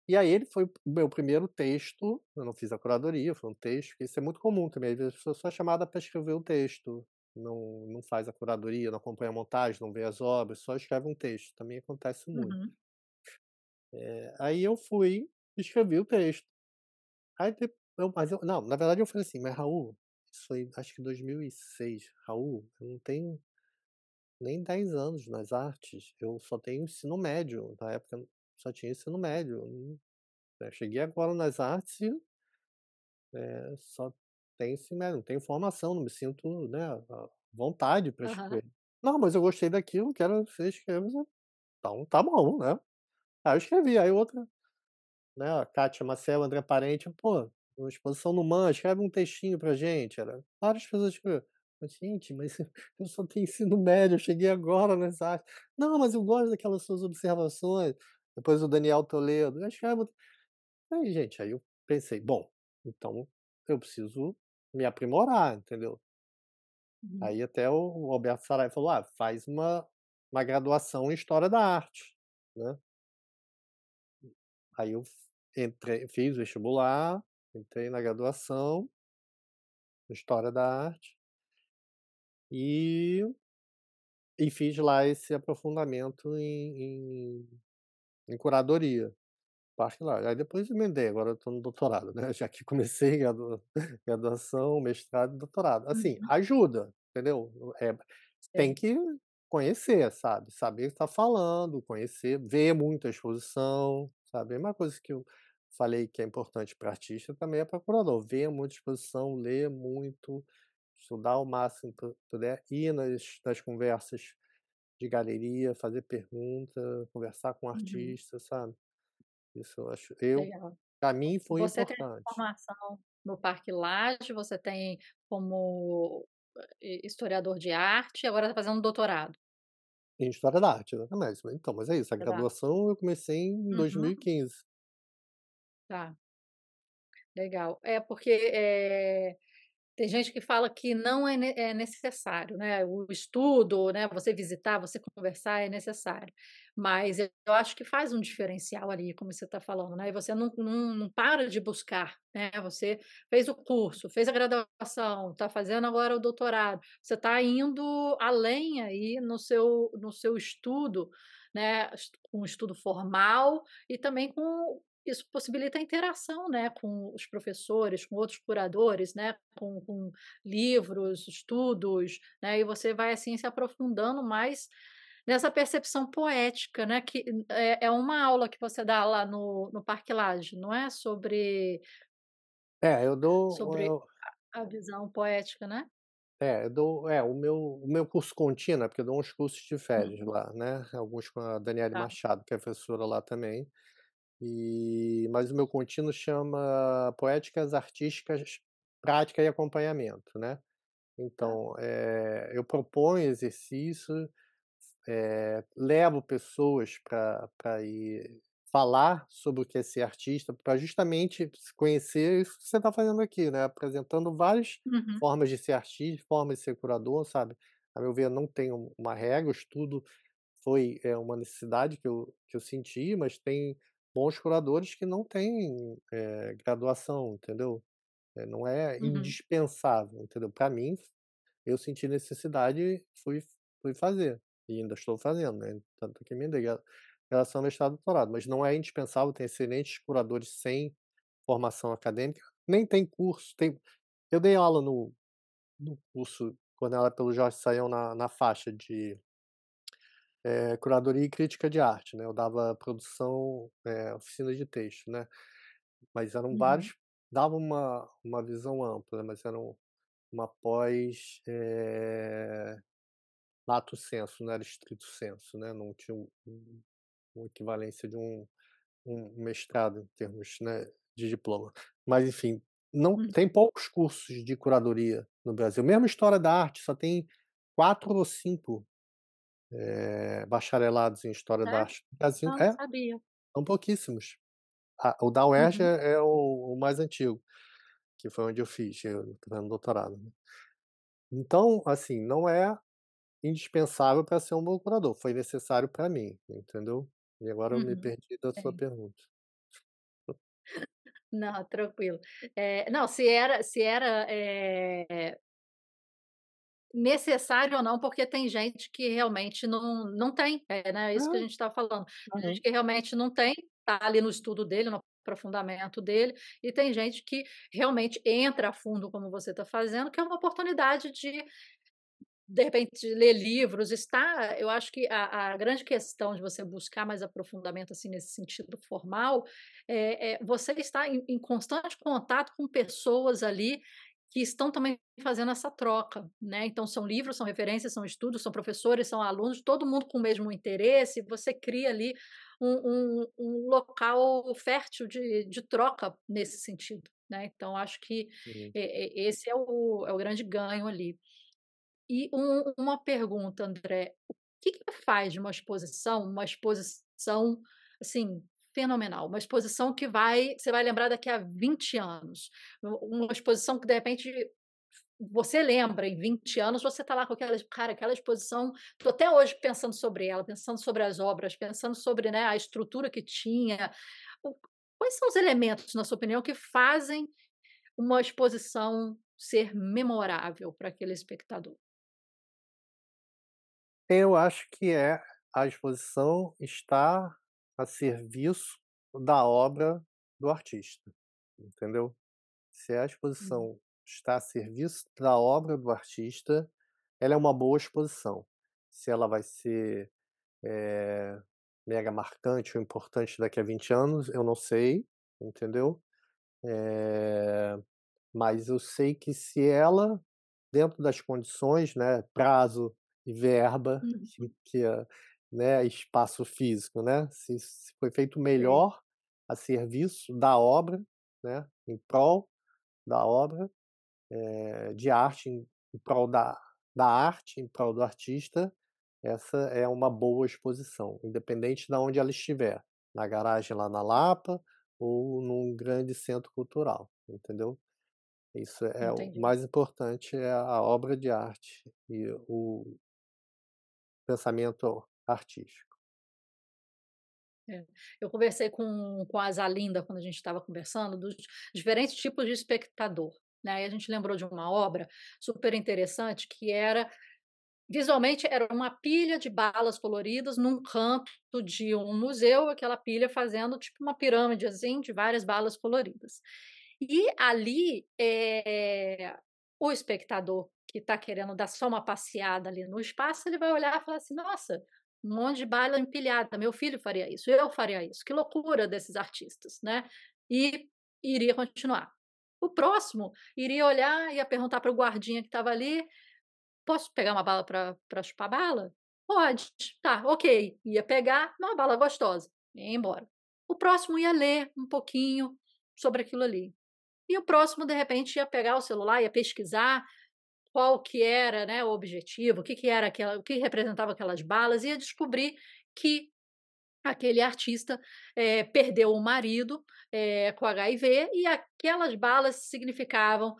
E aí ele foi o meu primeiro texto, eu não fiz a curadoria, foi um texto, que isso é muito comum também, às vezes a pessoa só é chamada para escrever o texto, não faz a curadoria, não acompanha a montagem, não vê as obras, só escreve um texto, também acontece muito. uhum, Aí eu fui, escrevi o texto, aí mas eu não, na verdade eu falei assim: "Mas Raul, isso foi acho que 2006, Raul, eu não tenho nem 10 anos nas artes, eu só tenho ensino médio", na época eu só tinha ensino médio, eu não, cheguei agora nas artes e só tenho ensino médio, não tenho formação, não me sinto, né, à vontade para aham, escrever. "Não, mas eu gostei daquilo, quero que você escreva", então tá bom, né. Aí eu escrevi, aí outra, né, a Kátia Macel, André Parente: "Pô, uma exposição no MAN, escreve um textinho pra gente", era várias pessoas escreveram. Falei: "Gente, mas eu só tenho ensino médio, eu cheguei agora nas artes". "Não, mas eu gosto daquelas suas observações". Depois o Daniel Toledo: "Eu escrevo". Aí, gente, aí eu pensei: "Bom, então eu preciso me aprimorar", entendeu. Uhum. Aí até o Alberto Saraiva falou: "Ah, faz uma graduação em História da Arte", né. Aí eu entrei, fiz vestibular, entrei na graduação em História da Arte e fiz lá esse aprofundamento em curadoria, particular. Aí depois emendei, agora eu estou no doutorado, né, já que comecei graduação, mestrado e doutorado. Assim, Uhum. ajuda, entendeu. Tem Sei. que conhecer, sabe, saber o que está falando, conhecer, ver muita exposição, sabe. A mesma coisa que eu falei que é importante para artista, também é para curador, ver muita exposição, ler muito, estudar o máximo que puder, ir nas conversas de galeria, fazer pergunta, conversar com o Uhum. artista, sabe. Isso eu acho, Legal. pra mim foi Você tem importante. formação no Parque Lage, você tem como, historiador de arte e agora está fazendo doutorado. Em História da Arte, exatamente. Então, mas é isso, a Tá. graduação eu comecei em Uhum. 2015. Tá, legal. É porque, tem gente que fala que não é necessário, né, o estudo, né, você visitar, você conversar é necessário, mas eu acho que faz um diferencial ali, como você está falando, né, e você não para de buscar, né, você fez o curso, fez a graduação, está fazendo agora o doutorado, você está indo além aí no seu estudo, né, com um estudo formal e também com isso possibilita a interação, né, com os professores, com outros curadores, né, com livros, estudos, né, e você vai, assim, se aprofundando mais nessa percepção poética, né, que é uma aula que você dá lá no Parque Lage, não é? É, eu dou Sobre a visão poética, né? o meu curso contínuo, porque eu dou uns cursos de férias Uhum. lá, né, alguns com a Daniele Tá. Machado, que é professora lá também, mas o meu contínuo chama Poéticas Artísticas, Prática e Acompanhamento, né. Tá. Então, eu proponho exercício, levo pessoas para ir falar sobre o que é ser artista, para justamente se conhecer isso que você está fazendo aqui, né, apresentando várias Uhum, formas de ser artista, formas de ser curador, sabe. A meu ver, não tem uma regra, o estudo foi, uma necessidade que eu senti, mas tem bons curadores que não têm, graduação, entendeu. Não é uhum, indispensável, entendeu. Para mim, eu senti necessidade e fui fazer, e ainda estou fazendo, né, tanto que emendei graduação, mestrado, doutorado, mas não é indispensável, tem excelentes curadores sem formação acadêmica, nem tem curso, eu dei aula no curso coordenado pelo Jorge Saião na faixa de, curadoria e crítica de arte, né, eu dava produção, oficina de texto, né, mas eram uhum, vários, dava uma visão ampla, né, mas eram uma pós, lato sensu, não era estrito sensu, né, não tinha uma equivalência de um mestrado em termos, né, de diploma. Mas enfim, não uhum. tem poucos cursos de curadoria no Brasil, mesmo História da Arte só tem 4 ou 5, bacharelados em História da É? Arte no Brasil, Não sabia. são pouquíssimos. O da UERJ Uhum, é o mais antigo, que foi onde eu fiz, eu tô fazendo doutorado, né. Então, assim, não é indispensável para ser um bom curador, foi necessário para mim, entendeu. E agora eu me uhum. perdi da sua É. pergunta. Não, tranquilo. Não, se era, necessário ou não, porque tem gente que realmente não tem, né, é isso que a É, gente está falando. Tem gente aham. que realmente não tem, tá ali no estudo dele, no aprofundamento dele, e tem gente que realmente entra a fundo como você está fazendo, que é uma oportunidade de repente, ler livros, eu acho que a grande questão de você buscar mais aprofundamento, assim, nesse sentido formal, você está em constante contato com pessoas ali que estão também fazendo essa troca, né, então são livros, são referências, são estudos, são professores, são alunos, todo mundo com o mesmo interesse, você cria ali um local fértil de troca nesse sentido, né, então acho que, Sim. esse é o grande ganho ali. E uma pergunta, André, o que que faz de uma exposição, assim, fenomenal, uma exposição que você vai lembrar daqui a 20 anos, uma exposição que de repente você lembra em 20 anos, você está lá com aquela cara, aquela exposição, estou até hoje pensando sobre ela, pensando sobre as obras, pensando sobre, né, a estrutura que tinha. O Quais são os elementos, na sua opinião, que fazem uma exposição ser memorável para aquele espectador? Eu acho que a exposição está a serviço da obra do artista, entendeu? Se a Hum, exposição está a serviço da obra do artista, ela é uma boa exposição. Se ela vai ser, eh, mega marcante ou importante daqui a 20 anos, eu não sei, entendeu? Eh, mas eu sei que se ela, dentro das condições, né, prazo e verba, uhum, né, espaço físico, né, se foi feito sei, melhor a serviço da obra, né, em prol da obra, de arte, em prol da arte, em prol do artista, essa é uma boa exposição, independente de onde ela estiver, na garagem lá na Lapa ou num grande centro cultural, entendeu? Isso o entendi. mais importante é a obra de arte e o pensamento artístico. É. Eu conversei com a Zalinda quando a gente estava conversando dos diferentes tipos de espectador, né, e a gente lembrou de uma obra super interessante que era visualmente era uma pilha de balas coloridas num canto de um museu, aquela pilha fazendo tipo uma pirâmide, assim, de várias balas coloridas. E ali, o espectador que está querendo dar só uma passeada ali no espaço, ele vai olhar e falar assim: "Nossa, um monte de bala empilhada, meu filho faria isso, eu faria isso, que loucura desses artistas", né, e iria continuar. O próximo iria olhar, ia perguntar para o guardinha que estava ali: "Posso pegar uma bala para chupar bala?". "Pode". "Tá, ok". Ia pegar uma bala gostosa, ia embora. O próximo ia ler um pouquinho sobre aquilo ali. E o próximo, de repente, ia pegar o celular, ia pesquisar qual que era, né, o objetivo, o que que era aquela o que representava aquelas balas, e ia descobrir que aquele artista, perdeu o marido, com HIV, e aquelas balas significavam,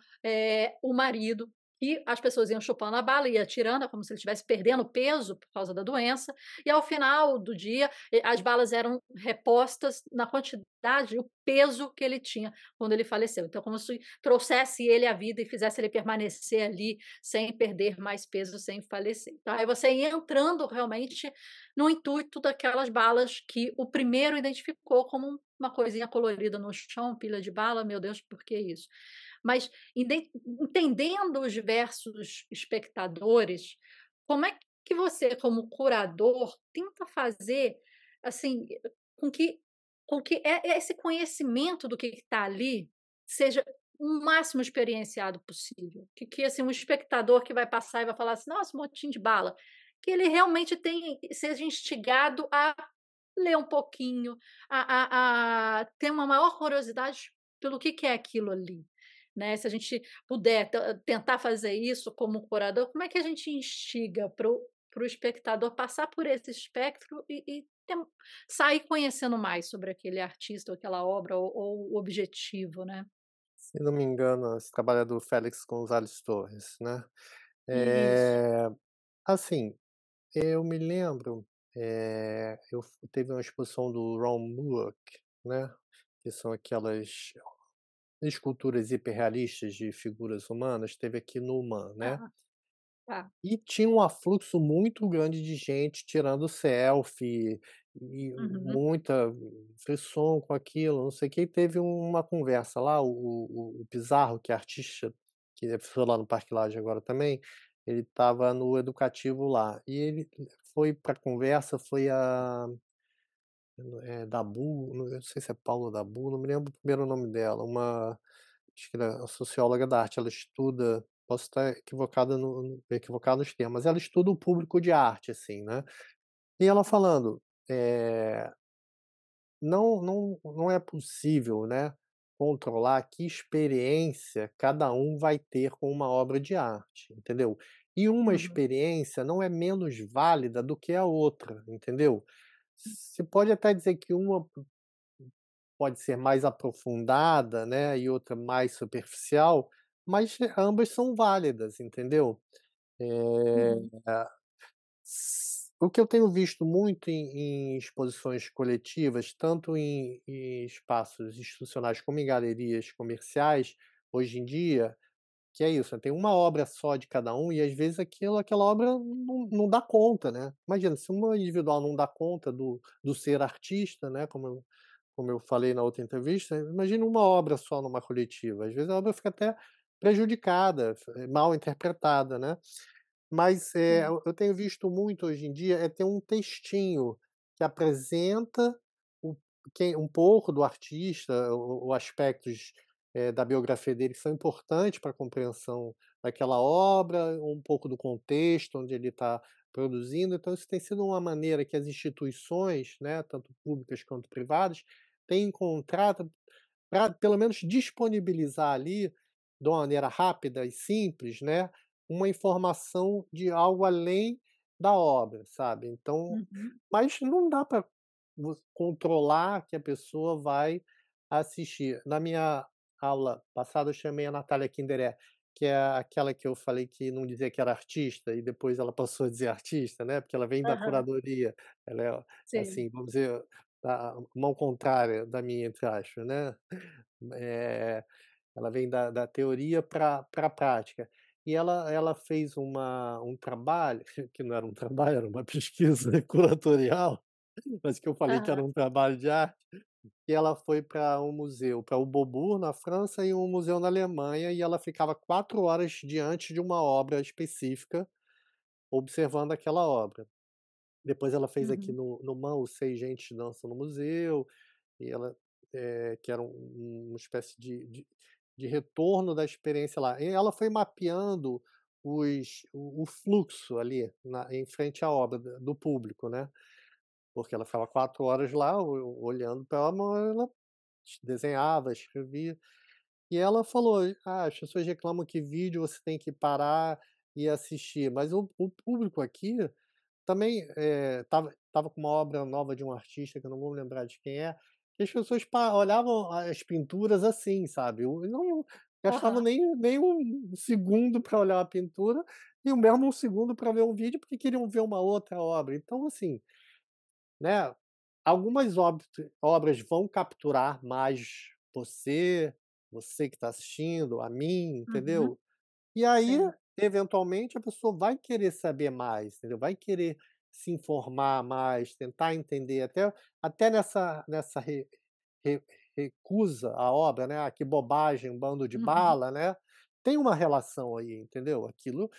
o marido, e as pessoas iam chupando a bala, ia tirando, é como se ele estivesse perdendo peso por causa da doença, e ao final do dia, as balas eram repostas na quantidade, o peso que ele tinha quando ele faleceu. Então como se trouxesse ele à vida e fizesse ele permanecer ali, sem perder mais peso, sem falecer. Então aí você ia entrando realmente no intuito daquelas balas que o primeiro identificou como uma coisinha colorida no chão, pilha de bala, meu Deus, por que isso? Mas entendendo os diversos espectadores, como é que você, como curador, tenta fazer, assim, com que esse conhecimento do que está ali seja o máximo experienciado possível? Assim, um espectador que vai passar e vai falar assim: "Nossa, um montinho de bala", que ele realmente seja instigado a ler um pouquinho, a ter uma maior curiosidade pelo que é aquilo ali, né. Se a gente puder tentar fazer isso como curador, como é que a gente instiga para o espectador passar por esse espectro e sair conhecendo mais sobre aquele artista ou aquela obra ou o objetivo, né. Se não me engano, esse trabalho é do Félix González Torres, né. Isso. Eh, assim, eu me lembro, teve uma exposição do Ron Mueck, né, que são aquelas esculturas hiperrealistas de figuras humanas, teve aqui no MAM, né. Ah, tá. E tinha um afluxo muito grande de gente tirando selfie, e Uhum. muita frisson com aquilo, não sei o quê, e teve uma conversa lá, o Pizarro, que é artista, que foi lá no Parque Lage agora também, ele estava no educativo lá, e ele foi pra conversa, foi Dabu, não sei se é Paula Dabu, não me lembro o primeiro nome dela, acho que ela é socióloga da arte, ela estuda, posso estar equivocada equivocado nos termos, mas ela estuda o público de arte, assim, né. E ela falando, eh, não é possível, né, controlar que experiência cada um vai ter com uma obra de arte, entendeu. E uma Uhum, experiência não é menos válida do que a outra, entendeu? Você pode até dizer que uma pode ser mais aprofundada, né, e outra mais superficial, mas ambas são válidas, entendeu? Eh, uhum, o que eu tenho visto muito em exposições coletivas, tanto em espaços institucionais como em galerias comerciais, hoje em dia, que é isso, né, tem uma obra só de cada um e às vezes aquela obra não dá conta, né. Imagina, se uma individual não dá conta do ser artista, né, como eu falei na outra entrevista, imagina uma obra só numa coletiva, às vezes a obra fica até prejudicada, mal interpretada, né. Mas, sim. eu tenho visto muito hoje em dia, ter um textinho que apresenta o um pouco do artista, o aspectos, da biografia dele que são importantes para a compreensão daquela obra, um pouco do contexto onde ele está produzindo, então isso tem sido uma maneira que as instituições, né, tanto públicas quanto privadas, têm encontrado para pelo menos disponibilizar ali, de uma maneira rápida e simples, né, uma informação de algo além da obra, sabe. Então Uhum, mas não dá para controlar que a pessoa vai assistir. Na minha aula passada eu chamei a Natália Kinderé, que é aquela que eu falei que não dizia que era artista e depois ela passou a dizer artista, né, porque ela vem da aham, curadoria, ela é, sim. assim, vamos dizer, a mão contrária da minha, entre aspas, né. Eh, ela vem da teoria para a prática. E ela fez um trabalho, que não era um trabalho, era uma pesquisa curatorial, mas que eu falei que era Aham, um trabalho de arte, e ela foi para um museu, para o Beaubourg, na França, e um museu na Alemanha, e ela ficava 4 horas diante de uma obra específica, observando aquela obra. Depois ela fez aqui uhum, no MAM o Seis Gentes Dançam no Museu, e ela, que era uma espécie de retorno da experiência lá. E ela foi mapeando o fluxo ali em frente à obra do público, né, porque ela ficava 4 horas lá olhando para ela desenhava, escrevia. E ela falou: "Ah, as pessoas reclamam que vídeo você tem que parar e assistir, mas o público aqui também, estava com uma obra nova de um artista que eu não vou lembrar de quem é, que as pessoas olhavam as pinturas assim, sabe, não gastavam aham, nem um segundo para olhar a pintura, e o mesmo um segundo para ver um vídeo, porque queriam ver uma outra obra. Então assim, né, algumas obras vão capturar mais você que está assistindo, a mim, uhum, entendeu? E aí, sim. eventualmente, a pessoa vai querer saber mais, entendeu? Vai querer se informar mais, tentar entender, até nessa re recusa à obra, né, "Ah, que bobagem, um bando de Uhum, bala", né, tem uma relação aí, entendeu? Aquilo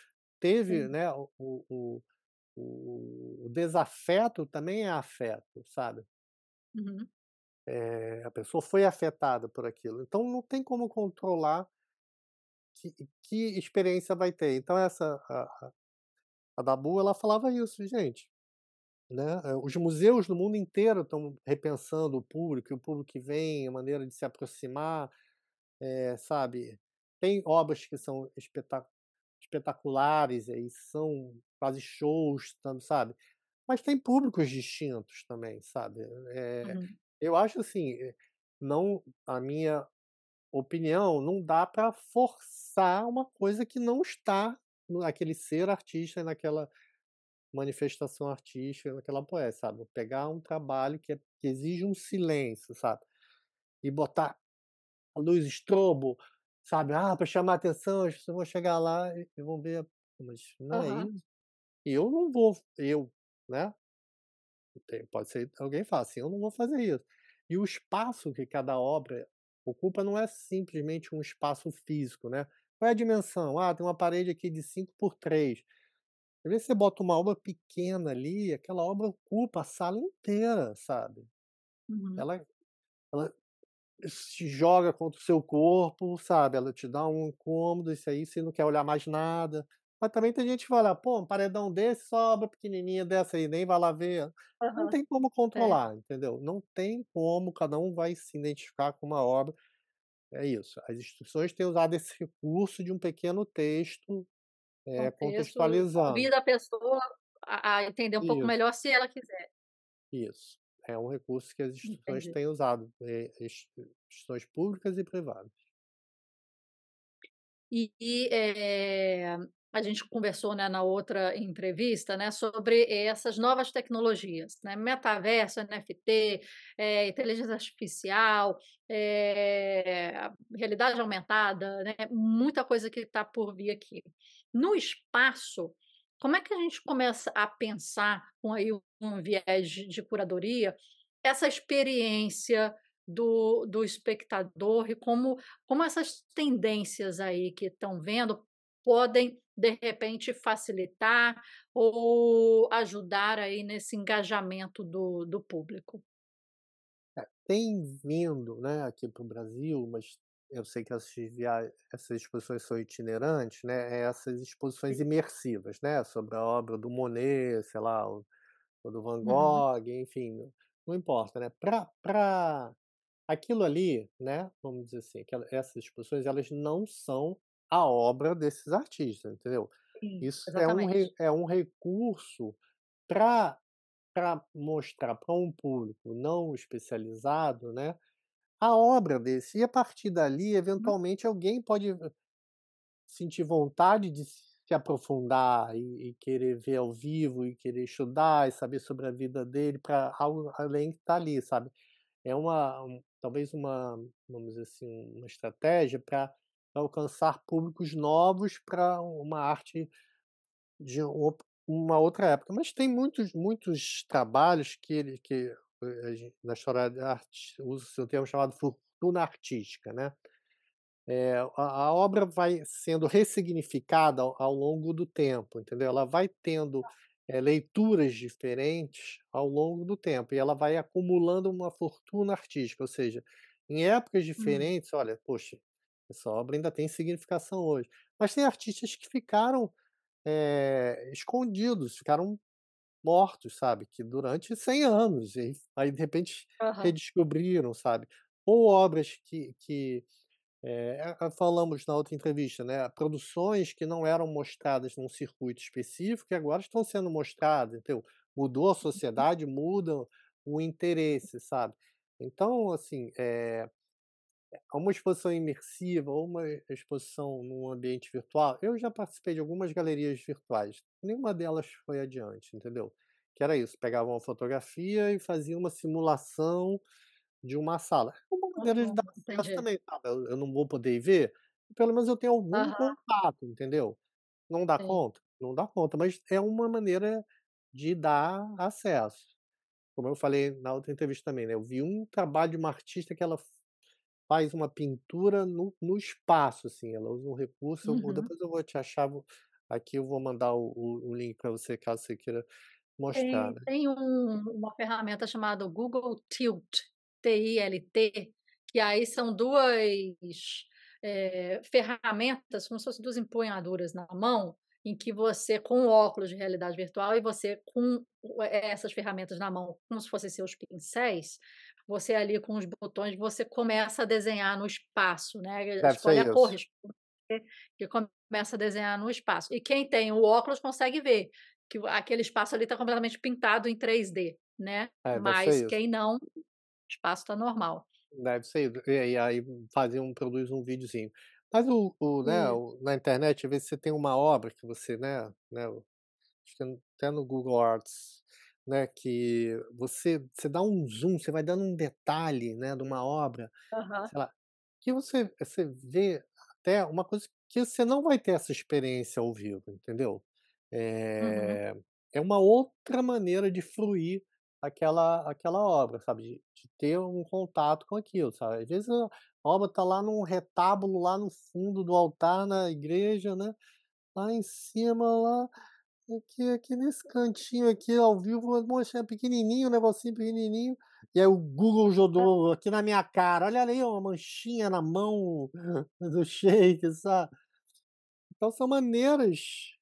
teve, sim. né, o desafeto também é afeto, sabe? Uhum, A pessoa foi afetada por aquilo, então não tem como controlar que experiência vai ter. Então essa a Dabu, ela falava isso: "Gente, né, os museus no mundo inteiro estão repensando o público que vem, a maneira de se aproximar, sabe. Tem obras que são espetaculares, e aí são quase shows, sabe. Mas tem públicos distintos também, sabe. uhum, Eu acho assim, não a minha opinião, não dá para forçar uma coisa que não está naquele ser artista, naquela manifestação artística, naquela poesia, sabe. Pegar um trabalho que exige um silêncio, sabe, e botar a luz estrobo, sabe, para chamar atenção, as pessoas vão chegar lá e vão ver, mas não é aham, isso. E eu não vou né, pode ser alguém fala assim: "Eu não vou fazer isso". E o espaço que cada obra ocupa não é simplesmente um espaço físico, né. Qual é a dimensão? Tem uma parede aqui de 5 por 3. Às vezes você bota uma obra pequena ali, aquela obra ocupa a sala inteira, sabe. uhum, Ela se joga contra o seu corpo, sabe, ela te dá um incômodo, isso aí você não quer olhar mais nada. Mas também tem gente que vai olhar: "Pô, um paredão desse, só obra pequenininha dessa aí, nem vai lá ver". Não aham, tem como é. controlar, entendeu. Não tem como, cada um vai se identificar com uma obra, é isso. As instituições têm usado esse recurso de um pequeno texto, Contexto contextualizando. convida a pessoa a entender um pouco Isso, melhor se ela quiser. isso. É um recurso que as instituições Entendi. têm usado, instituições públicas e privadas. A gente conversou, né, na outra entrevista, né, sobre essas novas tecnologias, né, metaverso, NFT, inteligência artificial, realidade aumentada, né, muita coisa que está por vir aqui. No espaço, como é que a gente começa a pensar, com aí um viés de curadoria, essa experiência do espectador e como essas tendências aí que estão vendo podem, de repente, facilitar ou ajudar aí nesse engajamento do público. Tem vindo, né, aqui para o Brasil, mas eu sei que essas exposições são itinerantes, né, essas exposições imersivas, né, sobre a obra do Monet, sei lá, ou do Van Uhum, Gogh, enfim, não importa, né. Pra aquilo ali, né, vamos dizer assim, essas exposições, elas não são a obra desses artistas, entendeu. sim, Isso exatamente. é um recurso para mostrar para um público não especializado, né, a obra desse, e a partir dali, Uhum, eventualmente, alguém pode sentir vontade de se aprofundar e querer ver ao vivo, e querer estudar e saber sobre a vida dele para algo além que está ali, sabe. É talvez vamos dizer assim, uma estratégia para alcançar públicos novos para uma arte de uma outra época. Mas tem muitos trabalhos a gen na história da arte usa-se um termo chamado fortuna artística, né. A obra vai sendo ressignificada ao longo do tempo, entendeu? Ela vai tendo, leituras diferentes ao longo do tempo, e ela vai acumulando uma fortuna artística, ou seja, em épocas hum, diferentes, olha, poxa, essa obra ainda tem significação hoje. Mas tem artistas que ficaram, escondidos, ficaram mortos, sabe, que durante 100 anos, e aí de repente aham, redescobriram, sabe. Ou obras que falamos na outra entrevista, né, produções que não eram mostradas num circuito específico e agora estão sendo mostradas, entendeu. Mudou a sociedade, muda o interesse, sabe. Então, assim, uma exposição imersiva ou uma exposição num ambiente virtual, eu já participei de algumas galerias virtuais, nenhuma delas foi adiante, entendeu. Que era isso, pegava uma fotografia e fazia uma simulação de uma sala. É uma maneira de dar acesso entendi. também, sabe, eu não vou poder ir ver, pelo menos eu tenho algum Aham, contato, entendeu. Não dá sim. conta? Não dá conta, mas é uma maneira de dar acesso. Como eu falei na outra entrevista também, né, eu vi um trabalho de uma artista que ela faz uma pintura no espaço, assim, ela usa um recurso, Uhum. depois eu vou te achar, aqui eu vou mandar o link para você, caso você queira mostrar, Tem né. tem uma ferramenta chamada Google Tilt, Tilt, que aí são 2 ferramentas, como se fossem 2 empunhaduras na mão, em que você com o óculos de realidade virtual e você com essas ferramentas na mão, como se fossem seus pincéis, você ali com os botões, você começa a desenhar no espaço, né, Deve ser escolhe a cor, isso. que começa a desenhar no espaço. E quem tem o óculos consegue ver que aquele espaço ali está completamente pintado em 3D, né, É, deve mas ser isso. quem não, o espaço está normal. Deve ser isso. E aí produz um videozinho. Mas né, Isso. na internet, às vezes você tem uma obra que você, né, acho que até no Google Arts, né, que você dá um zoom, você vai dando um detalhe, né, de uma obra, Aham. sei lá, que você vê até uma coisa que você não vai ter essa experiência ao vivo, entendeu. Uhum. Eh, é uma outra maneira de fruir aquela obra, sabe, de ter um contato com aquilo, sabe. Às vezes a obra tá lá num retábulo, lá no fundo do altar na igreja, né, lá em cima, lá, aqui nesse cantinho aqui ao vivo, poxa, é pequenininho, um negocinho pequenininho, e aí o Google jogou aqui na minha cara: "Olha ali, ó, uma manchinha na mão do Sheik", sabe. Então são maneiras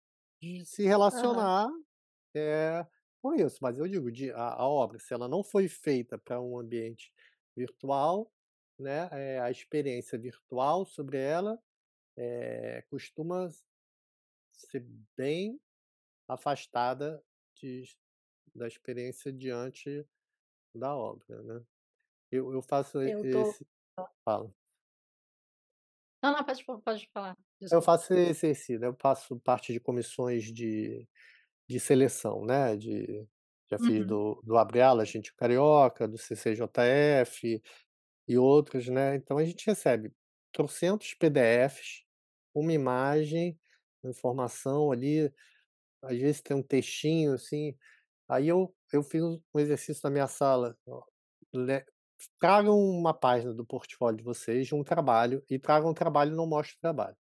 de se Aham. relacionar, com isso, mas eu digo, a obra, se ela não foi feita para um ambiente virtual, né, a experiência virtual sobre ela, costuma ser bem afastada de da experiência diante da obra, né. Eu faço Eu tô esse fala. não, não, pode falar, Eu desculpa. faço esse exercício, né, eu faço parte de comissões de seleção, né, já fiz Uhum, do Abre Alas, Gente Carioca, do CCJF e outros, né, então a gente recebe trocentos PDFs, uma imagem, uma informação ali, às vezes tem um textinho, assim, aí eu fiz um exercício na minha sala, ó, le tragam uma página do portfólio de vocês, de um trabalho, e tragam o trabalho e não mostre o trabalho.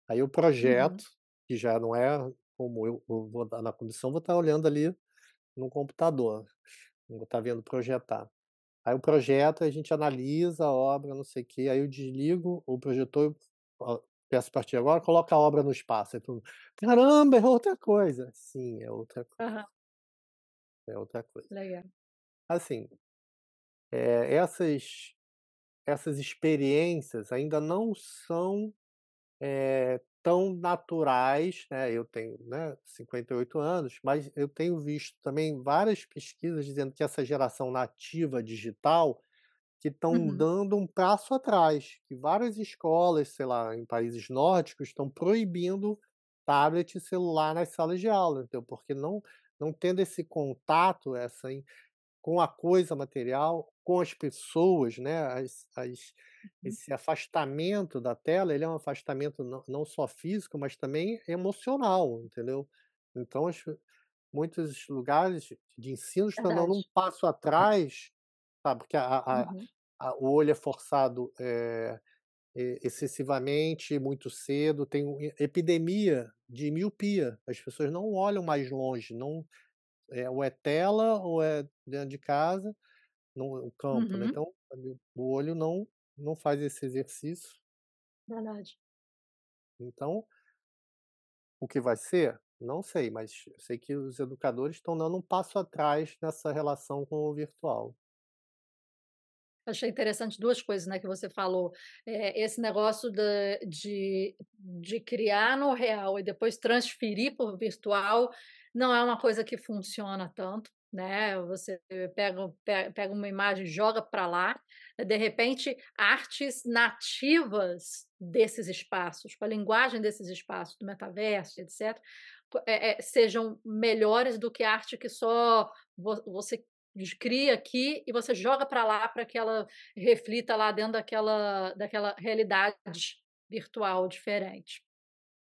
Aí o projeto, uhum, que já não é como eu vou estar na condição, vou estar olhando ali no computador, não vou estar vendo projetar. Aí o projeto, a gente analisa a obra, não sei o quê, aí eu desligo o projetor, ó, peço a partir de agora, coloca a obra no espaço, aí todo mundo: "Caramba, é outra coisa". Sim, aham, é outra coisa. legal. Assim, essas experiências ainda não são tão naturais, né, eu tenho, né, 58 anos, mas eu tenho visto também várias pesquisas dizendo que essa geração nativa digital, que estão Uhum, dando um passo atrás, que várias escolas, sei lá, em países nórdicos, estão proibindo tablet e celular nas salas de aula, então porque não tendo esse contato, essa com a coisa material, com as pessoas, né, uhum, esse afastamento da tela, ele é um afastamento não só físico, mas também emocional, entendeu. Então muitos lugares de ensino estão dando um verdade. passo atrás, sabe, porque Uhum, o olho é forçado, excessivamente, muito cedo, tem epidemia de miopia, as pessoas não olham mais longe, não ou é tela ou é dentro de casa, no campo, né, uhum, então o olho não faz esse exercício, verdade. então o que vai ser? Não sei, mas eu sei que os educadores estão dando um passo atrás nessa relação com o virtual. Achei interessante 2 coisas, né, que você falou, esse negócio de criar no real e depois transferir para o virtual, não é uma coisa que funciona tanto, né, você pega uma imagem e joga para lá, de repente artes nativas desses espaços, com a linguagem desses espaços, do metaverso, etcétera, sejam melhores do que a arte que só você cria aqui e você joga para lá para que ela reflita lá dentro daquela realidade virtual diferente.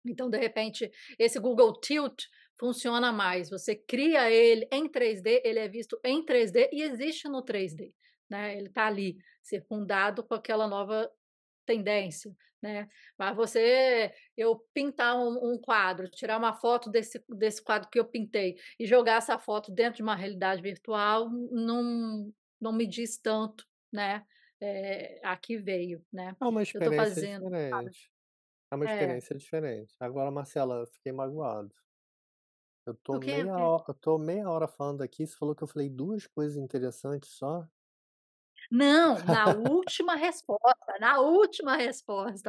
Então, de repente, esse Google Tilt funciona mais, você cria ele em 3D, ele é visto em 3D e existe no 3D, né, ele está ali, circundado com aquela nova tendência, né. Mas eu pintar um quadro, tirar uma foto desse quadro que eu pintei e jogar essa foto dentro de uma realidade virtual, não me diz tanto, né, a que veio, né. É uma Eu estou experiência fazendo, sabe. diferente, é uma É. experiência diferente. Agora, Marcela, eu fiquei magoado. O quê? O quê? Eu tô meia hora falando aqui, você falou que eu falei 2 coisas interessantes só. Não, na última resposta,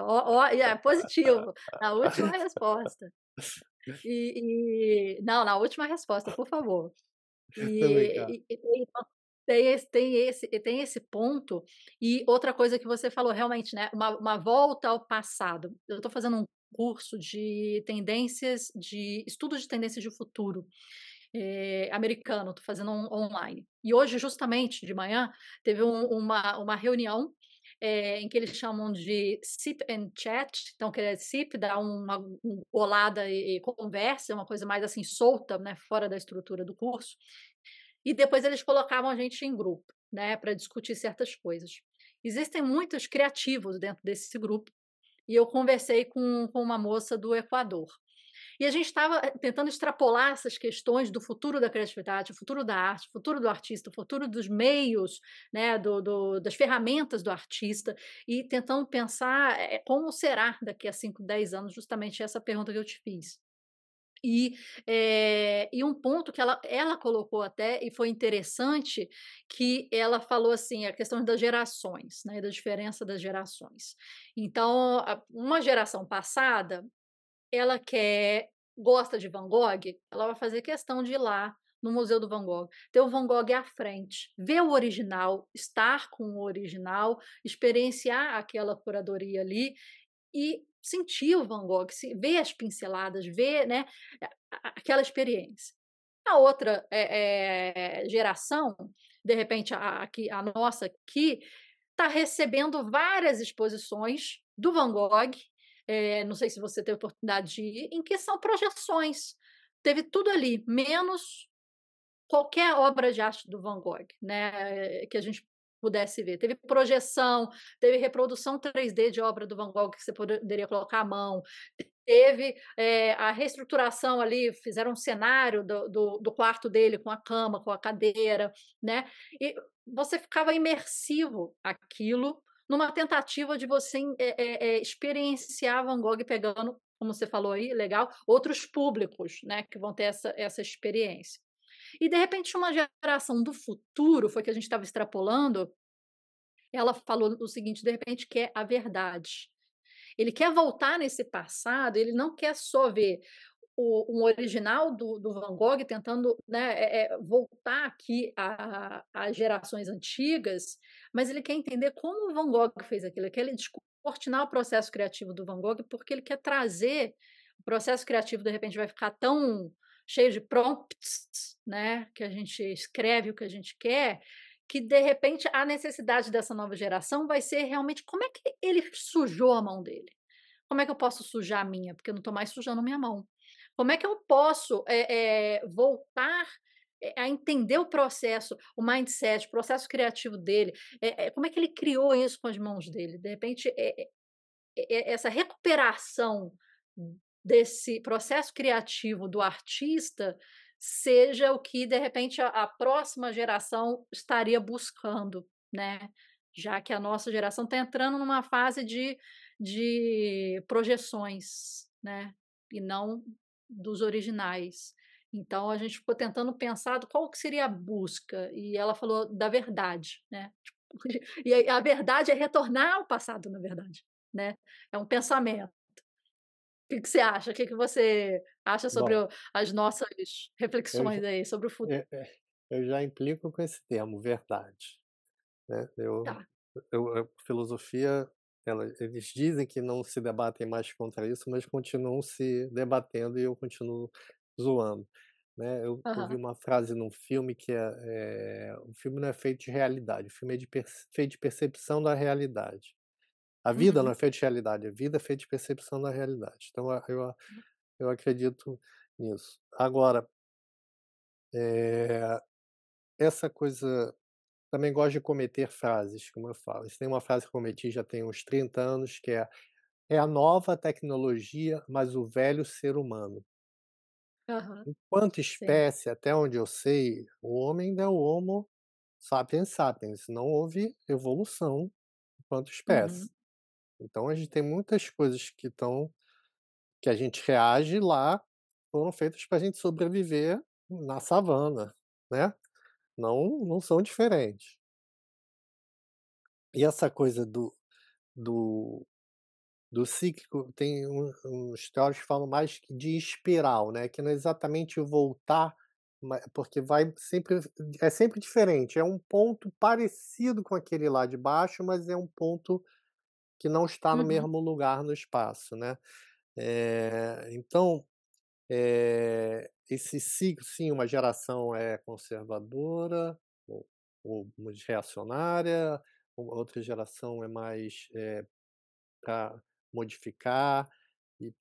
ó, é positivo, na última resposta. Não, na última resposta, por favor. Tô brincando. Tem esse ponto, e outra coisa que você falou realmente, né, uma volta ao passado. Eu estou fazendo um curso de tendências de estudo de tendências de futuro, americano, estou fazendo online. E hoje, justamente de manhã, teve uma reunião, em que eles chamam de Sip and Chat, então que é sip, dá uma olada e conversa, é uma coisa mais assim solta, né, fora da estrutura do curso. E depois eles colocavam a gente em grupo, né, para discutir certas coisas. Existem muitos criativos dentro desse grupo, e eu conversei com uma moça do Equador. E a gente estava tentando extrapolar essas questões do futuro da criatividade, o futuro da arte, o futuro do artista, o futuro dos meios, né, das ferramentas do artista, e tentando pensar como será daqui a 5, 10 anos, justamente essa pergunta que eu te fiz. E um ponto que ela colocou até, e foi interessante, que ela falou assim, a questão das gerações, né, da diferença das gerações. Então, uma geração passada, ela quer gosta de Van Gogh, ela vai fazer questão de ir lá no Museu do Van Gogh, ter o Van Gogh à frente, ver o original, estar com o original, experienciar aquela curadoria ali e sentir o Van Gogh, ver as pinceladas, ver, né, aquela experiência. A outra geração, de repente a nossa aqui, está recebendo várias exposições do Van Gogh, não sei se você teve oportunidade de ir, em que são projeções. Teve tudo ali, menos qualquer obra de arte do Van Gogh, né, que a gente pudesse ver. Teve projeção, teve reprodução 3D de obra do Van Gogh que você poderia colocar a mão, teve, a reestruturação ali, fizeram um cenário do quarto dele com a cama, com a cadeira, né, e você ficava imersivo aquilo, numa tentativa de você experienciar Van Gogh pegando, como você falou aí, legal, outros públicos, né, que vão ter essa experiência. E de repente uma geração do futuro, foi que a gente estava extrapolando, ela falou o seguinte, de repente quer a verdade. Ele quer voltar nesse passado, ele não quer só ver um original do Van Gogh tentando, né, voltar aqui a gerações antigas, mas ele quer entender como o Van Gogh fez aquilo, ele quer descortinar o processo criativo do Van Gogh, porque ele quer trazer o processo criativo, de repente vai ficar tão cheio de prompts, né, que a gente escreve o que a gente quer, que de repente a necessidade dessa nova geração vai ser realmente como é que ele sujou a mão dele? Como é que eu posso sujar a minha? Porque eu não estou mais sujando minha mão. Como é que eu posso, voltar, a entender o processo, o mindset, o processo criativo dele? Como é que ele criou isso com as mãos dele? De repente, essa recuperação desse processo criativo do artista seja o que, de repente, a próxima geração estaria buscando, né, já que a nossa geração está entrando numa fase de projeções, né, e não dos originais. Então a gente ficou tentando pensar do qual que seria a busca, e ela falou da verdade, né, e a verdade é retornar ao passado, na verdade, né, é um pensamento. Que você acha? O que que você acha sobre Bom, as nossas eu já reflexões aí sobre o futuro? eh eu já implico com esse termo, verdade, né. Tá. Filosofia, eles dizem que não se debatem mais contra isso, mas continuam se debatendo e eu continuo zoando, né. Eu ouvi Aham. uma frase num filme que o filme não é feito de realidade, o filme é feito de percepção da realidade. A vida não é Uhum. feita de realidade, a vida é feita de percepção da realidade. Então eu acredito nisso. Agora, eh, essa coisa também gosto de cometer frases, como eu falo. Se tem uma frase que eu cometi já tem uns 30 anos, que é a nova tecnologia, mas o velho ser humano. Aham. Enquanto Sim. espécie, até onde eu sei, o homem ainda é o Homo sapiens sapiens, não houve evolução enquanto espécie. Uhum. Então a gente tem muitas coisas que a gente reage lá, foram feitas para a gente sobreviver na savana, né, não são diferentes. E essa coisa do do cíclico tem uns teóricos que falam mais que de espiral, né, que não é exatamente voltar, porque vai sempre é sempre diferente, é um ponto parecido com aquele lá de baixo, mas é um ponto que não está no Uhum. mesmo lugar no espaço, né. Então, esse ciclo, sim, uma geração é conservadora ou mais reacionária, outra geração é mais, para modificar, e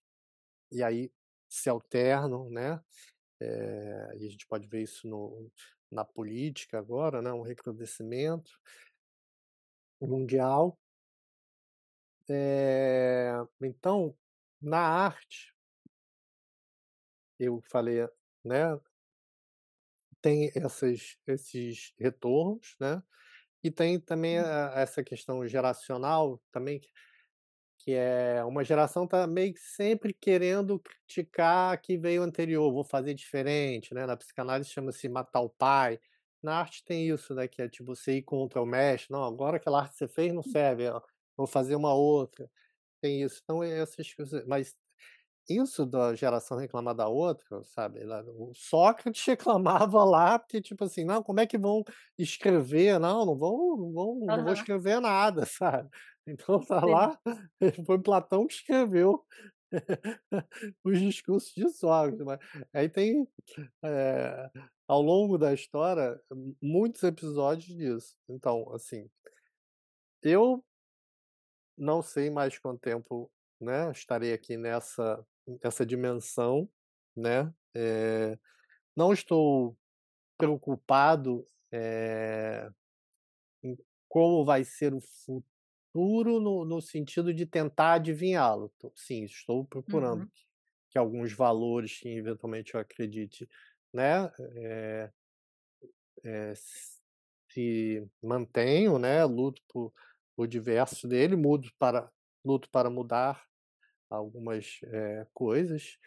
e aí se alternam, né, e a gente pode ver isso na política agora, né, um recrudescimento mundial. Então, na arte, eu falei, né, tem esses retornos, né, e tem também Uhum. essa questão geracional também, que é uma geração tá meio que sempre querendo criticar a que veio anterior, vou fazer diferente, né, na psicanálise chama-se matar o pai, na arte tem isso, né, que é tipo você ir contra o mestre, "Não, agora aquela arte que você fez não serve, ó, vou fazer uma outra", tem isso. Então essas coisas, mas isso da geração reclamar da outra, sabe, lá o Sócrates reclamava lá, porque tipo assim: "Não, como é que vão escrever? Não vou Aham, escrever nada", sabe. Então tá sim. lá, foi Platão que escreveu os discursos de Sócrates, mas aí tem, ao longo da história, muitos episódios disso. Então, assim, eu não sei mais quanto tempo, né, estarei aqui nessa dimensão, né, não estou preocupado, em como vai ser o futuro no sentido de tentar adivinhá-lo. Sim, estou procurando Uhum, que alguns valores que eventualmente eu acredite, né, se mantenham, né, luto por diversos dele, luto para mudar algumas, coisas,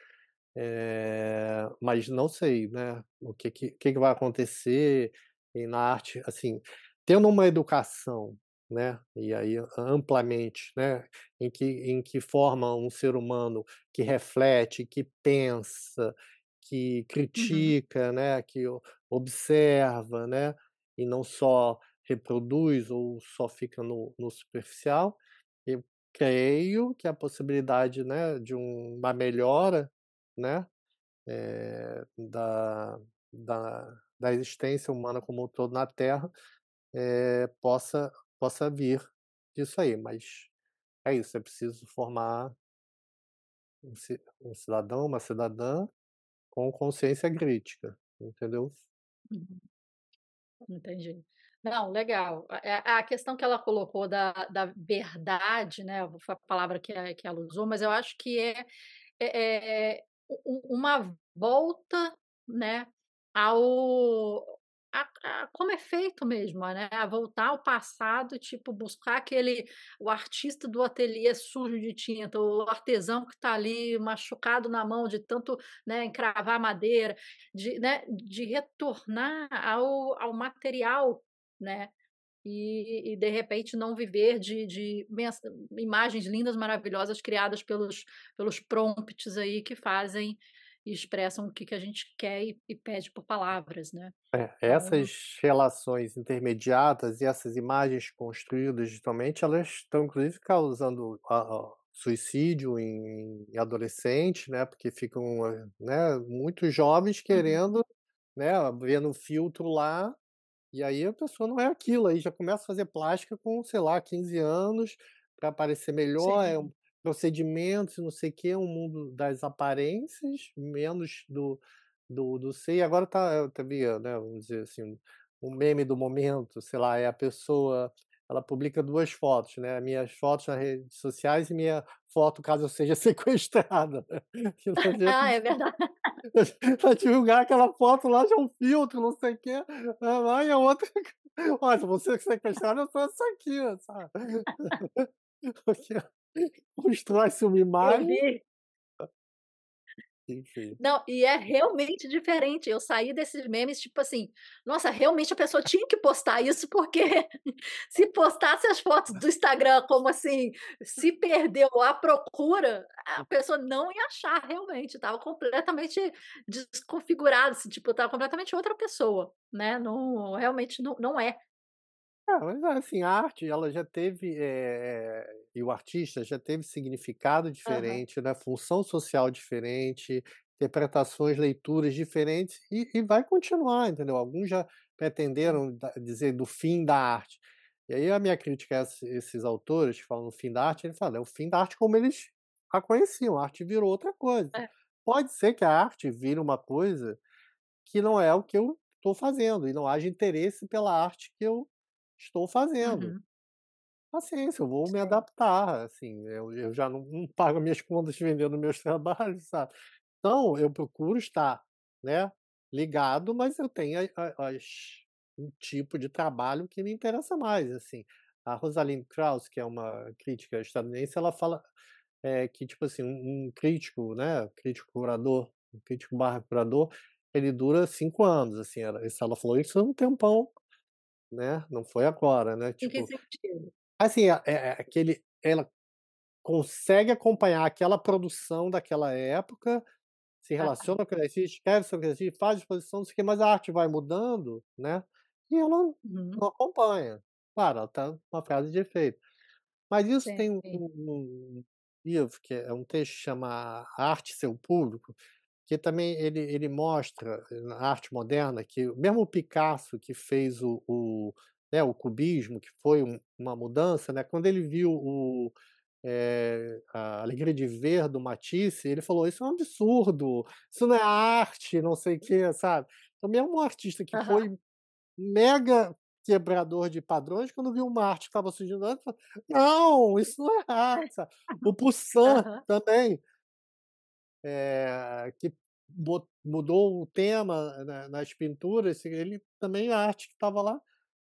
mas não sei, né, o que que vai acontecer e na arte, assim, tendo uma educação, né, e aí amplamente, né, em que forma um ser humano que reflete, que pensa, que uhum. critica, né, que observa, né, e não só reproduz ou só fica no superficial, eu creio que a possibilidade, né, de uma melhora, né, da existência humana como um todo na Terra, possa vir disso aí, mas é isso, é preciso formar um cidadão, uma cidadã com consciência crítica, entendeu? Uhum. Entendi. Não, legal. A questão que ela colocou da verdade, né, foi a palavra que ela usou, mas eu acho que uma volta, né, ao como é feito mesmo, né, a voltar ao passado, tipo, buscar o artista do ateliê sujo de tinta, o artesão que está ali machucado na mão de tanto, né, encravar madeira, de retornar ao material, né, e de repente não viver de imagens lindas, maravilhosas criadas pelos prompts aí que fazem e expressam o que a gente quer e pede por palavras, né. Então Essas relações intermediatas e essas imagens construídas digitalmente, elas estão inclusive causando suicídio em adolescente, né, porque ficam, né, muitos jovens uhum, querendo, né, vendo o filtro lá, e aí a pessoa não é aquilo, aí já começa a fazer plástica com, sei lá, 15 anos, para parecer melhor, sim, procedimentos e não sei o quê, um mundo das aparências, menos do ser. E agora tá eu até via, né, vamos dizer assim, um meme do momento, sei lá, é a pessoa, ela publica 2 fotos, né, minhas fotos nas redes sociais e minha foto caso eu seja sequestrada, né. Ah, é verdade. Pra divulgar aquela foto lá de um filtro, não sei o quê, aí a outra "Olha, você que sequestraram, eu sou essa aqui", sabe. Porque constrói-se uma Eu imagem, vi. enfim. Não, e é realmente diferente. Eu saí desses memes, tipo assim, nossa, realmente a pessoa tinha que postar isso, porque se postasse as fotos do Instagram como assim, se perdeu a procura, a pessoa não ia achar realmente, estava completamente desconfigurado, assim, tipo, estava completamente outra pessoa, né, não realmente não é. Mas assim, a arte ela já teve, e o artista já teve significado Aham, diferente, né, função social diferente, interpretações, leituras diferentes e vai continuar, entendeu. Alguns já sim. pretenderam dizer do fim da arte. E aí a minha crítica a esses autores que falam no fim da arte, ele fala: "É o fim da arte como eles a conheciam, a arte virou outra coisa". É. Pode ser que a arte vire uma coisa que não é o que eu estou fazendo e não haja interesse pela arte que eu estou fazendo. Uhum, Paciência, eu vou me sim. adaptar, assim, eu já não pago minhas contas vendendo meus trabalhos, sabe. Então eu procuro estar, né, ligado, mas eu tenho um tipo de trabalho que me interessa mais, assim. A Rosalind Krauss, que é uma crítica estadunidense, ela fala, que tipo assim, um crítico, né, crítico curador, um crítico barra curador, ele dura 5 anos, assim, ela falou isso há um tempão, né, não foi agora, né, Em que tipo sentido? assim, aquele ela consegue acompanhar aquela produção daquela época, se Aham. relaciona com aquele artista, escreve sobre aquele artista, faz exposição, não sei o quê, mas a arte vai mudando, né, e ela Uhum. não acompanha. Claro, ela tá uma frase de efeito. Mas isso Sim. tem um livro que é um texto que chama A Arte e Seu Público, que também ele mostra na arte moderna que mesmo o Picasso que fez né, o cubismo, que foi uma mudança, né, quando ele viu a Alegria de Ver do Matisse, ele falou: "Isso é um absurdo, isso não é arte, não sei o quê", sabe. Então mesmo um artista que Aham. foi mega quebrador de padrões, quando viu uma arte que estava surgindo antes, falou: "Não, isso não é arte", sabe. O Poussin Aham. também, que mudou o tema nas pinturas, assim, ele também a arte que estava lá,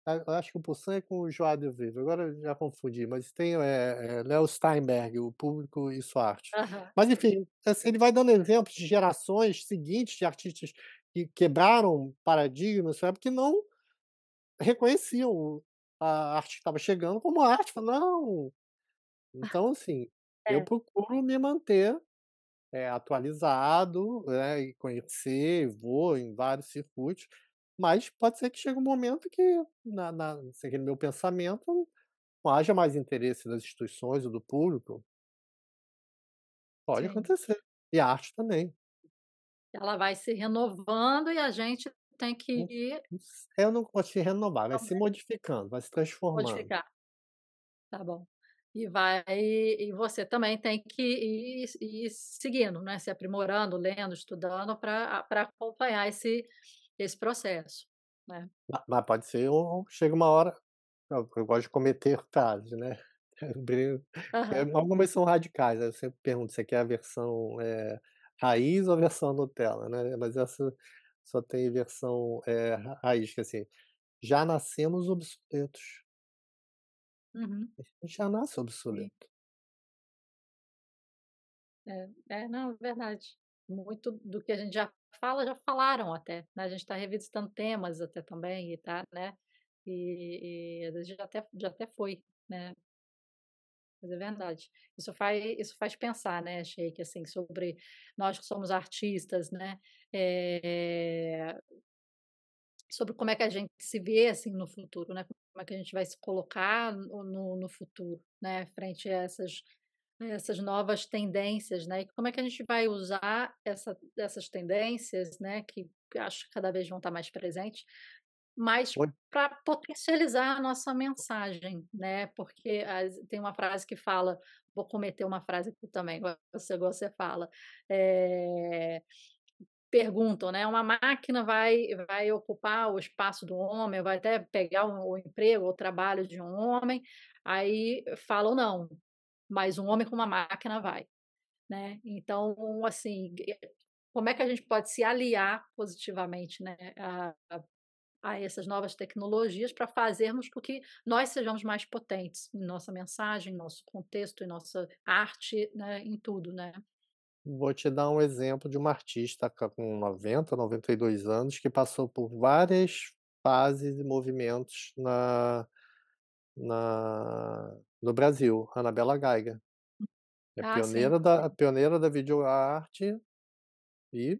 eu acho que o Poussin é com o João de Vivo, agora eu já confundi, mas tem, Léo Steinberg, O Público e Sua Arte. Aham. Mas enfim, assim, ele vai dando exemplos de gerações seguintes de artistas que quebraram paradigmas, sabe, que não reconheciam a arte que estava chegando como arte, fala: "Não". Então, assim, eu É, procuro me manter, atualizado, né, e conhecer, vou em vários circuitos, mas pode ser que chegue um momento que seguindo meu pensamento, não haja mais interesse das instituições ou do público, pode sim. acontecer. E a arte também. Ela vai se renovando e a gente tem que Não ir não eu não gosto de renovar, vai se também modificando, vai se transformando. modificar. Tá bom. E você também tem que ir seguindo, né, se aprimorando, lendo, estudando para acompanhar esse processo, né. Mas pode ser chega uma hora. Eu gosto de cometer frases, né. Aham. Algumas são radicais, aí eu sempre pergunto: "Você quer a versão, raiz ou a versão Nutella?", né, mas essa só tem versão, raiz, que é assim: "Já nascemos obsoletos, Uhum. a gente já nasce Sim. obsoleto". Não, é verdade. Muito do que a gente já fala, já falaram até, né, a gente está revisitando temas até também e tá, né, e às vezes já até foi, né. Mas é verdade. Isso faz pensar, né, Sheik, assim, sobre nós que somos artistas, né, eh, sobre como é que a gente se vê, assim, no futuro, né, como é que a gente vai se colocar no futuro, né, frente a essas novas tendências, né, e como é que a gente vai usar essas tendências, né, que acho que cada vez vão estar mais presentes, mas Oi. para potencializar a nossa mensagem, né, porque tem uma frase que fala, vou cometer uma frase aqui também, igual você fala, eh, perguntam, né, uma máquina vai ocupar o espaço do homem, vai até pegar o emprego ou o trabalho de um homem, aí falam: "Não, mas um homem com uma máquina vai", né. Então, assim, como é que a gente pode se aliar positivamente, né, a essas novas tecnologias para fazermos com que nós sejamos mais potentes em nossa mensagem, em nosso contexto, em nossa arte, né, em tudo, né. Vou te dar um exemplo de uma artista com 92 anos, que passou por várias fases e movimentos no Brasil, Anabela Geiger. É Ah, sim, sim. pioneira da videoarte e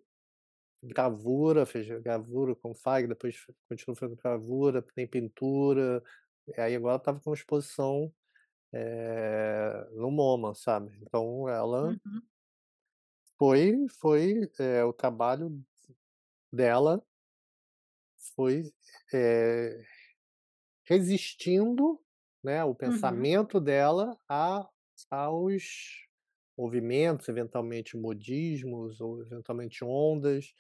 gravura, fez gravura com Fagner, depois continuou fazendo gravura, tem pintura, e aí agora estava com uma exposição, no MoMA, sabe. Então ela Uhum, o trabalho dela foi, eh, resistindo, né, o uhum. pensamento dela aos movimentos, eventualmente modismos ou eventualmente ondas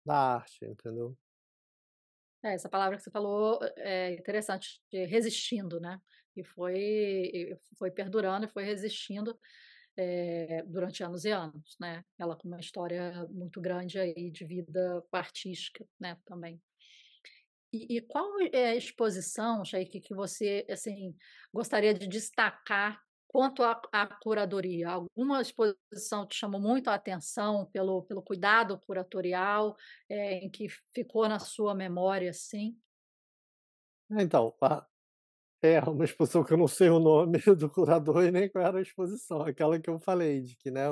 da arte, entendeu. Essa palavra que você falou é interessante, de resistindo, né, e foi perdurando e foi resistindo, durante anos e anos, né. Ela com uma história muito grande aí de vida artística, né, também. E qual é a exposição, Chaik, que você, assim, gostaria de destacar quanto à curadoria? Alguma exposição te chamou muito a atenção pelo cuidado curatorial, em que ficou na sua memória, assim? Então, É, uma exposição que eu não sei o nome do curador e nem qual era a exposição, aquela que eu falei de que, né,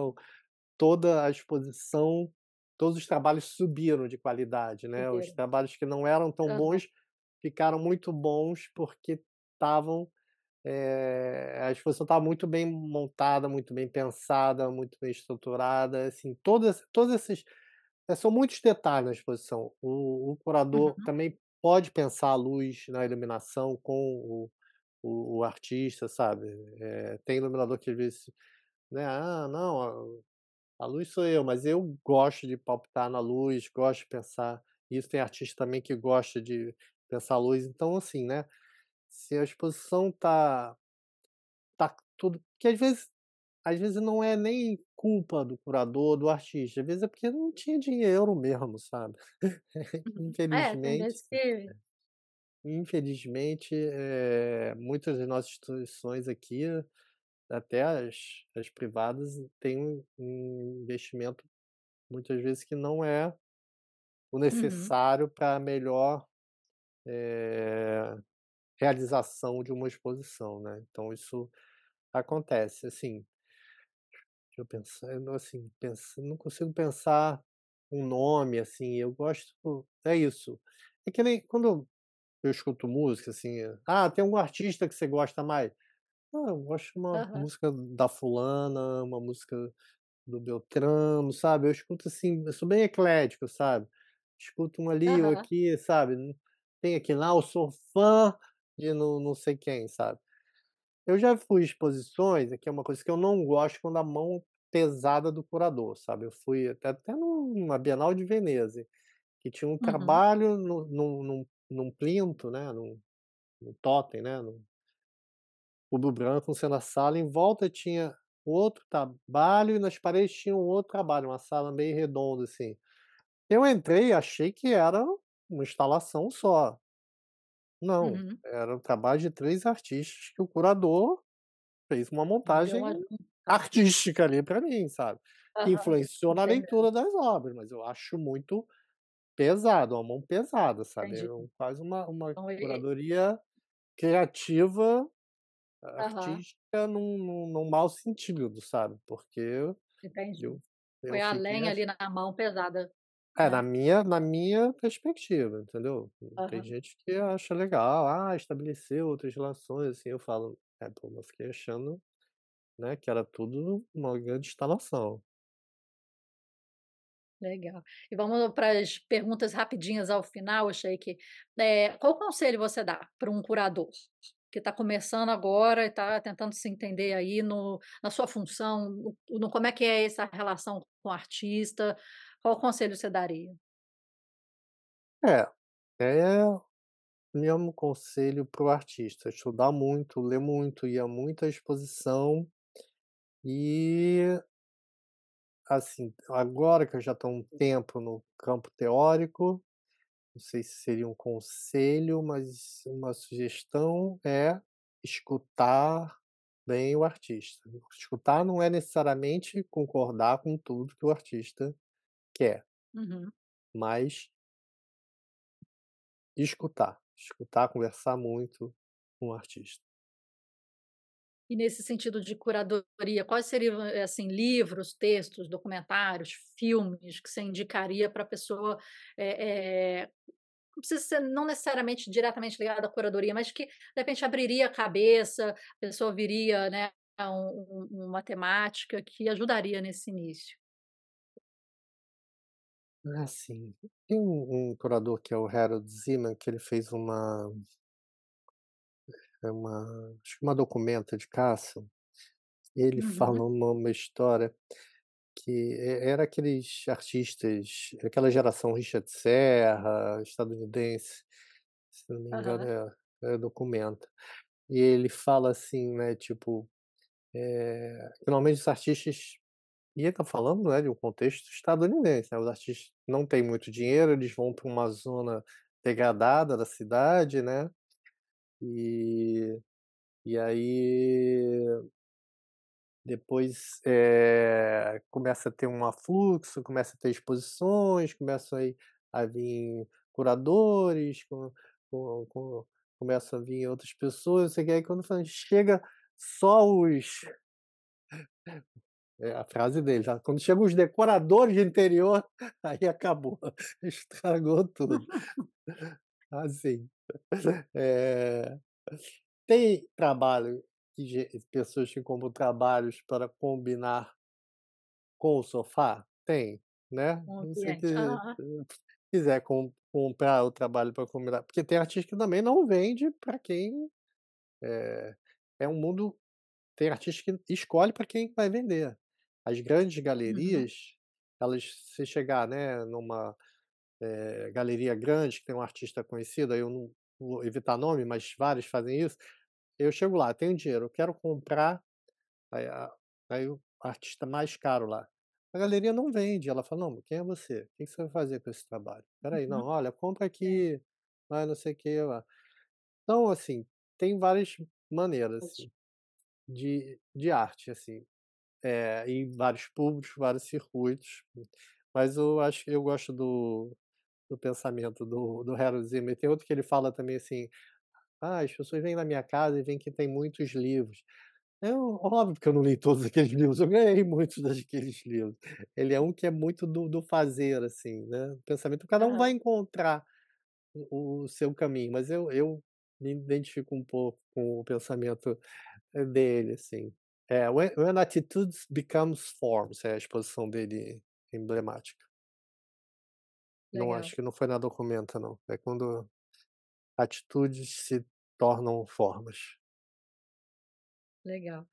toda a exposição, todos os trabalhos subiram de qualidade, né, os Bobeira. trabalhos que não eram tão Aham. bons, ficaram muito bons porque estavam, a exposição estava muito bem montada, muito bem pensada, muito bem estruturada, assim, todos esses são muitos detalhes na exposição. O curador Uhum. também pode pensar a luz na iluminação com o artista, sabe. Tem iluminador que às vezes, né: "Ah, não, a luz sou eu", mas eu gosto de palpitar na luz, gosto de pensar isso. Tem artista também que gosta de pensar a luz. Então, assim, né, se a exposição tá tudo porque às vezes não é nem culpa do curador, do artista, às vezes é porque não tinha dinheiro mesmo, sabe. Uhum. É, tem Infelizmente vezes que infelizmente, muitas das nossas instituições aqui, até as privadas, têm um investimento, muitas vezes, que não é o uhum, necessário para a melhor, realização de uma exposição, né. Então isso acontece, assim. Deixa eu pensar, eu não, assim, não consigo pensar um nome, assim, eu gosto, é isso. É que nem quando eu escuto música, assim, tem algum artista que você gosta mais? Eu gosto de uma aham, música da fulana, uma música do Beltrano, sabe, eu escuto, assim, eu sou bem eclético, sabe. Escuto um ali ou aham, aqui, sabe, não tem aquele: "Ah, eu sou fã de não sei quem", sabe. Eu já fui em exposições, que é uma coisa que eu não gosto, quando a mão pesada do curador, sabe. Eu fui até numa Bienal de Veneza, que tinha um uhum, trabalho num plinto, né, num totem, né, num cubo branco, sendo a sala, em volta tinha outro trabalho e nas paredes tinha um outro trabalho, uma sala meio redonda, assim. Eu entrei e achei que era uma instalação só. Não, uhum. era um trabalho de 3 artistas que o curador fez uma Deu montagem uma juntada. artística ali pra mim, sabe, que Aham, influenciou na entendendo, leitura das obras, mas eu acho muito pesado, uma mão pesada, sabe, entendi. quase uma Então ele curadoria criativa, aham, artística, num mau sentido, sabe, porque entendi. eu eu Foi fiquei além ali na mão pesada, na né. minha perspectiva, entendeu. Tem Aham, gente que acha legal, estabeleceu outras relações, assim, eu falo: pô, eu fiquei achando, né, que era tudo uma grande instalação". legal. E vamos para as perguntas rapidinhas ao final, Sheik. Qual conselho você dá para um curador que está começando agora e está tentando se entender aí na sua função, no como é que é essa relação com o artista, qual conselho você daria? É, é meu conselho para o artista: estudar muito, ler muito, ir a muita exposição e, assim, agora que eu já estou um tempo no campo teórico, não sei se seria um conselho, mas uma sugestão é escutar bem o artista. Escutar não é necessariamente concordar com tudo que o artista quer, Uhum. mas escutar. Escutar, conversar muito com o artista. E nesse sentido de curadoria, quais seriam, assim, livros, textos, documentários, filmes que você indicaria para a pessoa, não precisa ser não necessariamente diretamente ligado à curadoria, mas que de repente abriria a cabeça, a pessoa viria, né, a uma temática que ajudaria nesse início. Sim. Tem um curador que é o Harold Ziman, que ele fez acho que uma documenta de caça, ele fala Uhum, uma história que era aqueles artistas, aquela geração Richard Serra, estadunidense, se não me engano aham, documenta. E ele fala assim, né, tipo, normalmente os artistas, e ele tá falando, né, de um contexto estadunidense, né, os artistas não têm muito dinheiro, eles vão para uma zona degradada da cidade, né, e e aí depois, começa a ter um afluxo, começa a ter exposições, começam a vir curadores começam a vir outras pessoas, você quer aí quando chega só os a frase dele, tá, quando chegam os decoradores de interior, aí acabou, estragou tudo. Assim, eh, tem trabalho que pessoas que compram trabalhos para combinar com o sofá? Tem, né. Um Se você ambiente. Aham. quiser comprar o trabalho para combinar porque tem artista que também não vende para quem, eh, é um mundo tem artista que escolhe para quem vai vender. As grandes Uhum. galerias, elas se chegar, né, numa, galeria grande que tem um artista conhecido, aí eu não vou evitar nome, mas vários fazem isso, eu chego lá, tenho dinheiro, eu quero comprar, aí o artista mais caro lá. A galeria não vende, ela fala: "Não, quem é você? O que que você vai fazer com esse trabalho? Espera aí, não, Uhum. olha, compra Sim. aqui, não sei o quê lá". Então, assim, tem várias maneiras, assim, de arte, assim, e vários públicos, vários circuitos, mas eu acho que eu gosto do pensamento do Harold Zimmer. Tem outro que ele fala também assim: "Ah, as pessoas vêm na minha casa e veem que tem muitos livros". Óbvio que eu não li todos aqueles livros, eu ganhei muitos daqueles livros. Ele é um que é muito do fazer, assim, né, o pensamento cada um vai Aham. encontrar o seu caminho, mas eu me identifico um pouco com o pensamento, dele, assim. É, When Attitudes Becomes Forms, é a exposição dele emblemática. Não, Legal, acho que não foi na Documenta não, é quando atitudes se tornam formas. legal.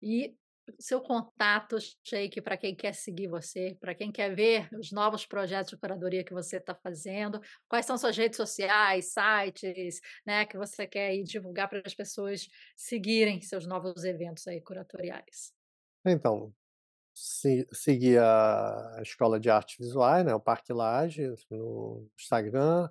E seu contato, Sheik, para quem quer seguir você, para quem quer ver os novos projetos de curadoria que você está fazendo, quais são suas redes sociais, sites, né, que você quer aí divulgar para as pessoas seguirem seus novos eventos aí curatoriais? Então, seguir a Escola de Artes Visuais, né, o Parque Lage, no Instagram.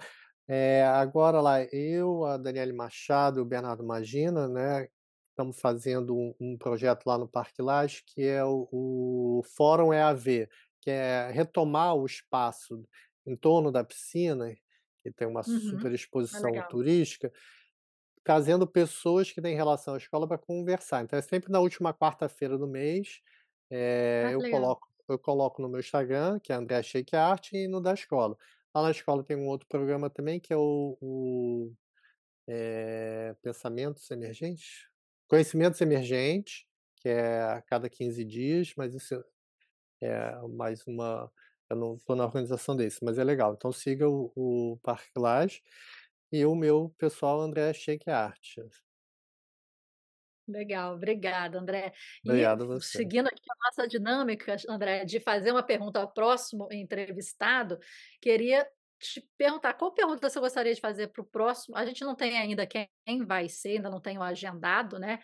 Agora lá eu, a Daniele Machado e o Bernardo Magina, né, estamos fazendo um projeto lá no Parque Lage que é o Fórum EAV, que é retomar o espaço em torno da piscina, que tem uma Uhum. super Ah, exposição legal. turística, trazendo pessoas que têm relação à escola para conversar. Então é sempre na última quarta-feira do mês, Ah, que legal. eu coloco no meu Instagram, que é André Sheik Art, e no da escola. Lá na escola tem um outro programa também que é Pensamentos Emergentes? Conhecimentos Emergentes, que é a cada 15 dias, mas isso é mais uma eu não estou na organização desse, mas é legal. Então siga o Parque Lage e o meu pessoal André Sheik Art. Legal, obrigada, André. E Obrigado a você. seguindo aqui a nossa dinâmica, André, de fazer uma pergunta ao próximo entrevistado, queria te perguntar qual pergunta você gostaria de fazer para o próximo? A gente não tem ainda quem vai ser, ainda não tenho agendado, né?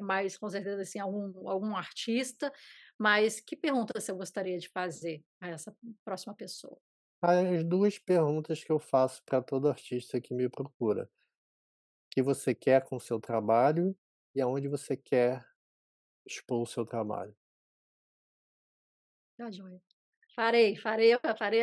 Mas com certeza assim, algum artista. Mas que pergunta você gostaria de fazer a essa próxima pessoa? As 2 perguntas que eu faço para todo artista que me procura: "O que você quer com o seu trabalho e aonde você quer expor o seu trabalho?". Tá joia. Farei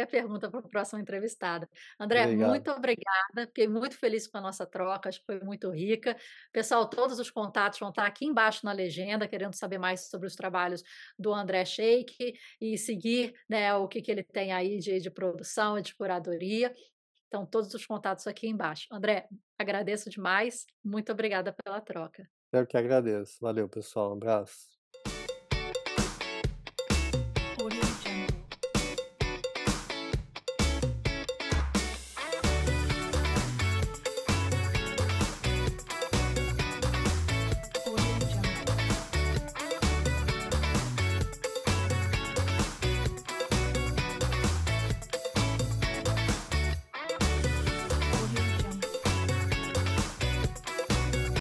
a pergunta para o próximo entrevistado. André, Obrigado. muito obrigada, fiquei muito feliz com a nossa troca, acho que foi muito rica. Pessoal, todos os contatos vão estar aqui embaixo na legenda, querendo saber mais sobre os trabalhos do André Sheik e seguir, né, o que ele tem aí de produção e de curadoria. Então, todos os contatos aqui embaixo. André, agradeço demais, muito obrigada pela troca. Eu que agradeço. Valeu, pessoal. Um abraço.